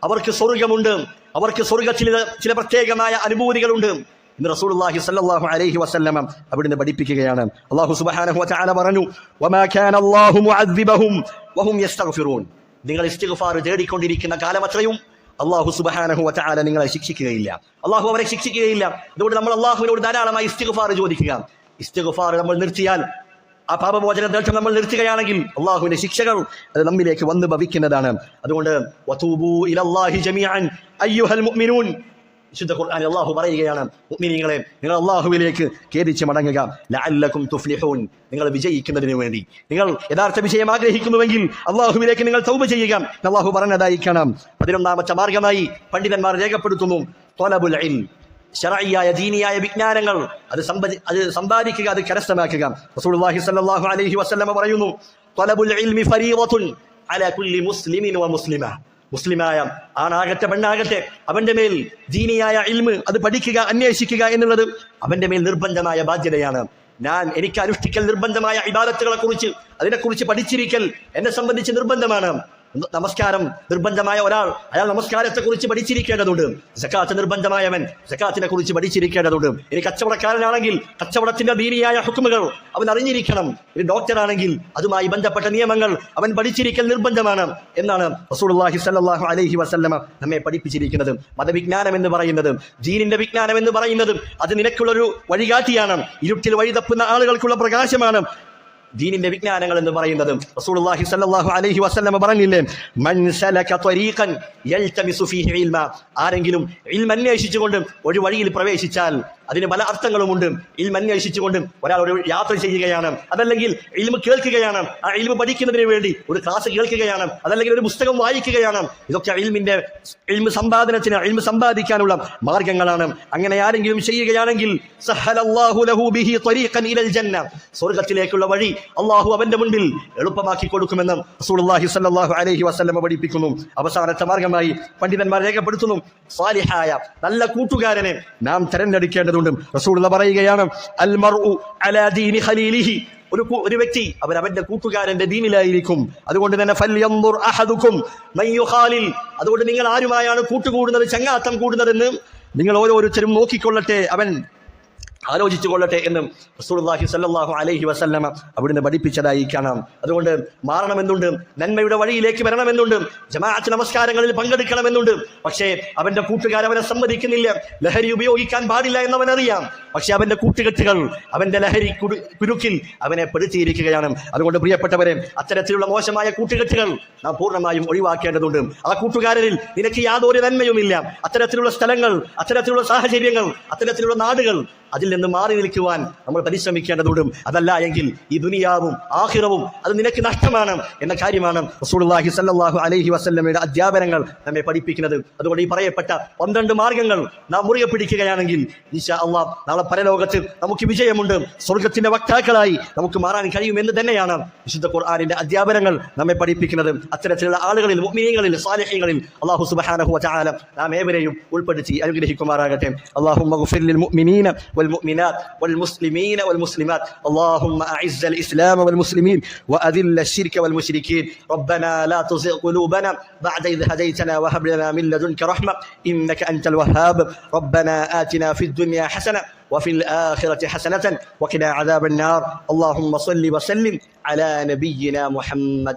Speaker 1: അവർക്ക് സ്വർഗമുണ്ട്, അവർക്ക് സ്വർഗത്തിൽ ചില പ്രത്യേകമായ അനുഭൂതികളുണ്ട് എന്ന് റസൂലുള്ളാഹി സ്വല്ലല്ലാഹു അലൈഹി വസല്ലം അവിടുന്ന് പഠിപ്പിക്കുകയാണ്. അല്ലാഹു സുബ്ഹാനഹു വ തആല പറഞ്ഞു വമാ കാന അല്ലാഹു മുഅദ്ദിബഹും വഹും യസ്തഗ്ഫിറൂൻ. നിങ്ങൾ ഇസ്തിഗ്ഫാർ തേടിക്കൊണ്ടിരിക്കുന്ന കാലമത്രയും അല്ലാഹു സുബ്ഹാനഹു വ തആല നിങ്ങളെ ശിക്ഷിക്കുകയില്ല, അല്ലാഹു അവരെ ശിക്ഷിക്കുകയില്ല. അതുകൊണ്ട് നമ്മൾ അല്ലാഹുവിനോട് ധാരാളമായി ഇസ്തിഗ്ഫാർ ചോദിക്കുക. ഇസ്തിഗ്ഫാർ നമ്മൾ നിർത്തിയാൽ, ആ പാപമോചന നേട്ടം നമ്മൾ നിർത്തുകയാണെങ്കിൽ അള്ളാഹുവിന്റെ ശിക്ഷകൾ അത് നമ്മിലേക്ക് വന്ന് ഭവിക്കുന്നതാണ്. അതുകൊണ്ട് വതൂബൂ ഇലല്ലാഹി ജമീഅൻ അയ്യുഹൽ മുഅ്മിനൂൻ. വിശുദ്ധ ഖുർആനിൽ അള്ളാഹു പറയുകയാണ് മുഅ്മിനീങ്ങളെ നിങ്ങൾ അള്ളാഹുവിലേക്ക് ഖേദിച്ച് മടങ്ങുക. ലഅല്ലകും തുഫ്ലിഹൂൻ, നിങ്ങൾ വിജയിക്കുന്നതിന് വേണ്ടി, നിങ്ങൾ യഥാർത്ഥ വിജയം ആഗ്രഹിക്കുന്നുവെങ്കിൽ അള്ളാഹുവിലേക്ക് നിങ്ങൾ തൗബ ചെയ്യുക. അള്ളാഹു പറഞ്ഞതായി കാണാം. 11ാമത്തെ മാർഗമായി പണ്ഡിതന്മാർ രേഖപ്പെടുത്തുന്നു ത്വലബുൽ ഇൽം, ശറഈയായ ദീനിയായ വിജ്ഞാനങ്ങൾ അത് സമ്പാദിക്കുക, അത് കരസ്ഥമാക്കുക. റസൂലുള്ളാഹി സ്വല്ലല്ലാഹു അലൈഹി വസല്ലം പറയുന്നു ത്വലബുൽ ഇൽമി ഫരീളത്തുൻ അലാ കുല്ലി മുസ്ലിമിൻ വ മുസ്ലിമ. മുസ്ലിമായ ആണാകട്ടെ പെണ്ണാകട്ടെ അവന്റെ മേൽ ദീനിയായ ഇൽമ് അത് പഠിക്കുക, അന്വേഷിക്കുക എന്നുള്ളത് അവന്റെ മേൽ നിർബന്ധമായ ബാധ്യതയാണ്. എനിക്ക് അനുഷ്ഠിക്കൽ നിർബന്ധമായ ഇബാദത്തുകളെ കുറിച്ച്, അതിനെക്കുറിച്ച് പഠിച്ചിരിക്കൽ എന്നെ സംബന്ധിച്ച് നിർബന്ധമാണ്. നമസ്കാരം നിർബന്ധമായ ഒരാൾ അയാൾ നമസ്കാരത്തെ കുറിച്ച് പഠിച്ചിരിക്കേണ്ടതുണ്ട്. സക്കാത്ത് നിർബന്ധമായവൻ സക്കാത്തിനെ കുറിച്ച് പഠിച്ചിരിക്കേണ്ടതുണ്ട്. ഇനി കച്ചവടക്കാരനാണെങ്കിൽ കച്ചവടത്തിന്റെ ദീനിയായ ഹുക്മുകൾ അവൻ അറിഞ്ഞിരിക്കണം. ഇനി ഡോക്ടറാണെങ്കിൽ അതുമായി ബന്ധപ്പെട്ട നിയമങ്ങൾ അവൻ പഠിച്ചിരിക്കൽ നിർബന്ധമാണ് എന്നാണ് റസൂലുള്ളാഹി സ്വല്ലല്ലാഹു അലൈഹി വസല്ലമ നമ്മെ പഠിപ്പിച്ചിരിക്കുന്നത്. മതവിജ്ഞാനം എന്ന് പറയുന്നത്, ദീനിന്റെ വിജ്ഞാനം എന്ന് പറയുന്നത് അത് നിനക്കുള്ളൊരു വഴികാട്ടിയാണ്, ഇരുട്ടിൽ വഴിതപ്പുന്ന ആളുകൾക്കുള്ള പ്രകാശമാണ് ദീനിന്റെ വിജ്ഞാനങ്ങൾ എന്ന് പറയുന്നത്. റസൂലുള്ളാഹി സ്വല്ലല്ലാഹു അലൈഹി വസല്ലം പറഞ്ഞില്ലേ മൻ സലക ത്വരീഖൻ യൽതമിസു ഫീഹി ഇൽമ. ആരെങ്കിലും ഇൽമ അന്വേഷിച്ചുകൊണ്ട് ഒരു വഴിയിൽ പ്രവേശിച്ചാൽ അതിന് പല അർത്ഥങ്ങളുമുണ്ട്. ഇൽമ അന്വേഷിച്ചുകൊണ്ട് ഒരാൾ ഒരു യാത്ര ചെയ്യുകയാണ്, അതല്ലെങ്കിൽ ഇൽമ കേൾക്കുകയാണ്, ആ ഇൽമ പഠിക്കുന്നതിന് വേണ്ടി ഒരു ക്ലാസ് കേൾക്കുകയാണ്, അതല്ലെങ്കിൽ ഒരു പുസ്തകം വായിക്കുകയാണ്. ഇതൊക്കെ ഇൽമ സമ്പാദിക്കാനുള്ള മാർഗങ്ങളാണ്. അങ്ങനെ ആരെങ്കിലും ചെയ്യുകയാണെങ്കിൽ സഹലല്ലാഹു ലഹു ബിഹി ത്വരീഖൻ ഇലൽ ജന്ന, സ്വർഗ്ഗത്തിലേക്കുള്ള വഴി അല്ലാഹു അവന്റെ മുൻപിൽ എളുപ്പമാക്കി കൊടുക്കുമെന്ന് റസൂലുള്ളാഹി സ്വല്ലല്ലാഹു അലൈഹി വസല്ലം പഠിപ്പിക്കുന്നു. അവസാനത്തെ മാർഗമായി പണ്ഡിതന്മാർ രേഖപ്പെടുത്തുന്നു, സാലിഹായ നല്ല കൂട്ടുകാരനെ നാം തിരഞ്ഞെടുക്കേണ്ടതുണ്ട്. റസൂലുള്ളാഹി പറയുകയാണ്, അൽ മർഉ അലാ ദീനി ഖലീലിഹി, ഒരു വ്യക്തി അവന്റെ കൂട്ടുകാരന്റെ ദീനിലായിരിക്കും. അതുകൊണ്ട് തന്നെ ഫൽയൻദുർ അഹദുക്കും മൻ യുഖാലിൽ, അതുകൊണ്ട് നിങ്ങൾ ആരുമായാണ് കൂട്ടുകൂടുന്നത്, ചങ്ങാത്തം കൂടുന്നതെന്ന് നിങ്ങൾ ഓരോരുത്തരും നോക്കിക്കൊള്ളട്ടെ, അവൻ ആലോചിച്ചു കൊള്ളട്ടെ എന്നും റസൂലുള്ളാഹി സ്വല്ലല്ലാഹു അലൈഹി വസല്ലമ അവിടുന്ന് പഠിപ്പിച്ചതായി കാണാം. അതുകൊണ്ട് മാറണമെന്നുണ്ട്, നന്മയുടെ വഴിയിലേക്ക് വരണമെന്നുണ്ട്, ജമാഅത്ത് നമസ്കാരങ്ങളിൽ പങ്കെടുക്കണമെന്നുണ്ട്. പക്ഷേ അവന്റെ കൂട്ടുകാർ അവനെ സമ്മതിക്കുന്നില്ല, ലഹരി ഉപയോഗിക്കാൻ പാടില്ല എന്നവനറിയാം. പക്ഷെ അവന്റെ കൂട്ടുകെട്ടുകൾ അവന്റെ ലഹരി കുരുക്കിൽ അവനെ പെടുത്തിയിരിക്കുകയാണ്. അതുകൊണ്ട് പ്രിയപ്പെട്ടവരെ, അത്തരത്തിലുള്ള മോശമായ കൂട്ടുകെട്ടുകൾ നാം പൂർണ്ണമായും ഒഴിവാക്കേണ്ടതുണ്ട്. ആ കൂട്ടുകാരിൽ നിനക്ക് യാതൊരു നന്മയുമില്ല. അത്തരത്തിലുള്ള സ്ഥലങ്ങൾ, അത്തരത്തിലുള്ള സാഹചര്യങ്ങൾ, അത്തരത്തിലുള്ള നാടുകൾ, അതിൽ നിന്ന് മാറി നിൽക്കുവാൻ നമ്മൾ പരിശ്രമിക്കേണ്ടതുണ്ട്. അതല്ല എങ്കിൽ ഈ ദുനിയാവും ആഖിറവും അത് നിനക്ക് നഷ്ടമാണ് എന്ന കാര്യമാണ് റസൂലുള്ളാഹി സ്വല്ലല്ലാഹു അലൈഹി വസല്ലമയുടെ അധ്യാപനങ്ങൾ നമ്മെ പഠിപ്പിക്കുന്നത്. അതുകൊണ്ട് ഈ പറയപ്പെട്ട 12 മാർഗങ്ങൾ നാം മുറുകെ പിടിക്കുകയാണെങ്കിൽ ഇൻഷാ അല്ലാഹ് നാളെ പരലോകത്ത് നമുക്ക് വിജയമുണ്ട്, സ്വർഗത്തിന്റെ വക്താക്കളായി നമുക്ക് മാറാൻ കഴിയുമെന്ന് തന്നെയാണ് വിശുദ്ധ ഖുർആനിന്റെ അധ്യാപനങ്ങൾ നമ്മെ പഠിപ്പിക്കുന്നത്. അത്തരത്തിലുള്ള ആളുകളിൽ, മുഅ്മിനീങ്ങളിൽ, സാലിഹീങ്ങളിൽ അല്ലാഹു സുബ്ഹാനഹു വ തആല നാം ഏവരെയും ഉൾപ്പെടുത്തി അനുഗ്രഹിക്കുമാറാകട്ടെ. അല്ലാഹുമ്മ ഗ്ഫിർ ലിൽ മുഅ്മിനീന والمؤمنات والمسلمين والمسلمات اللهم أعز الإسلام والمسلمين وأذل الشرك والمشركين ربنا لا تزغ قلوبنا بعد إذ هديتنا وهب لنا من لدنك رحمة إنك أنت الوهاب ربنا آتنا في الدنيا حسنة وفي الآخرة حسنة وقنا عذاب النار اللهم صل وسلم على نبينا محمد.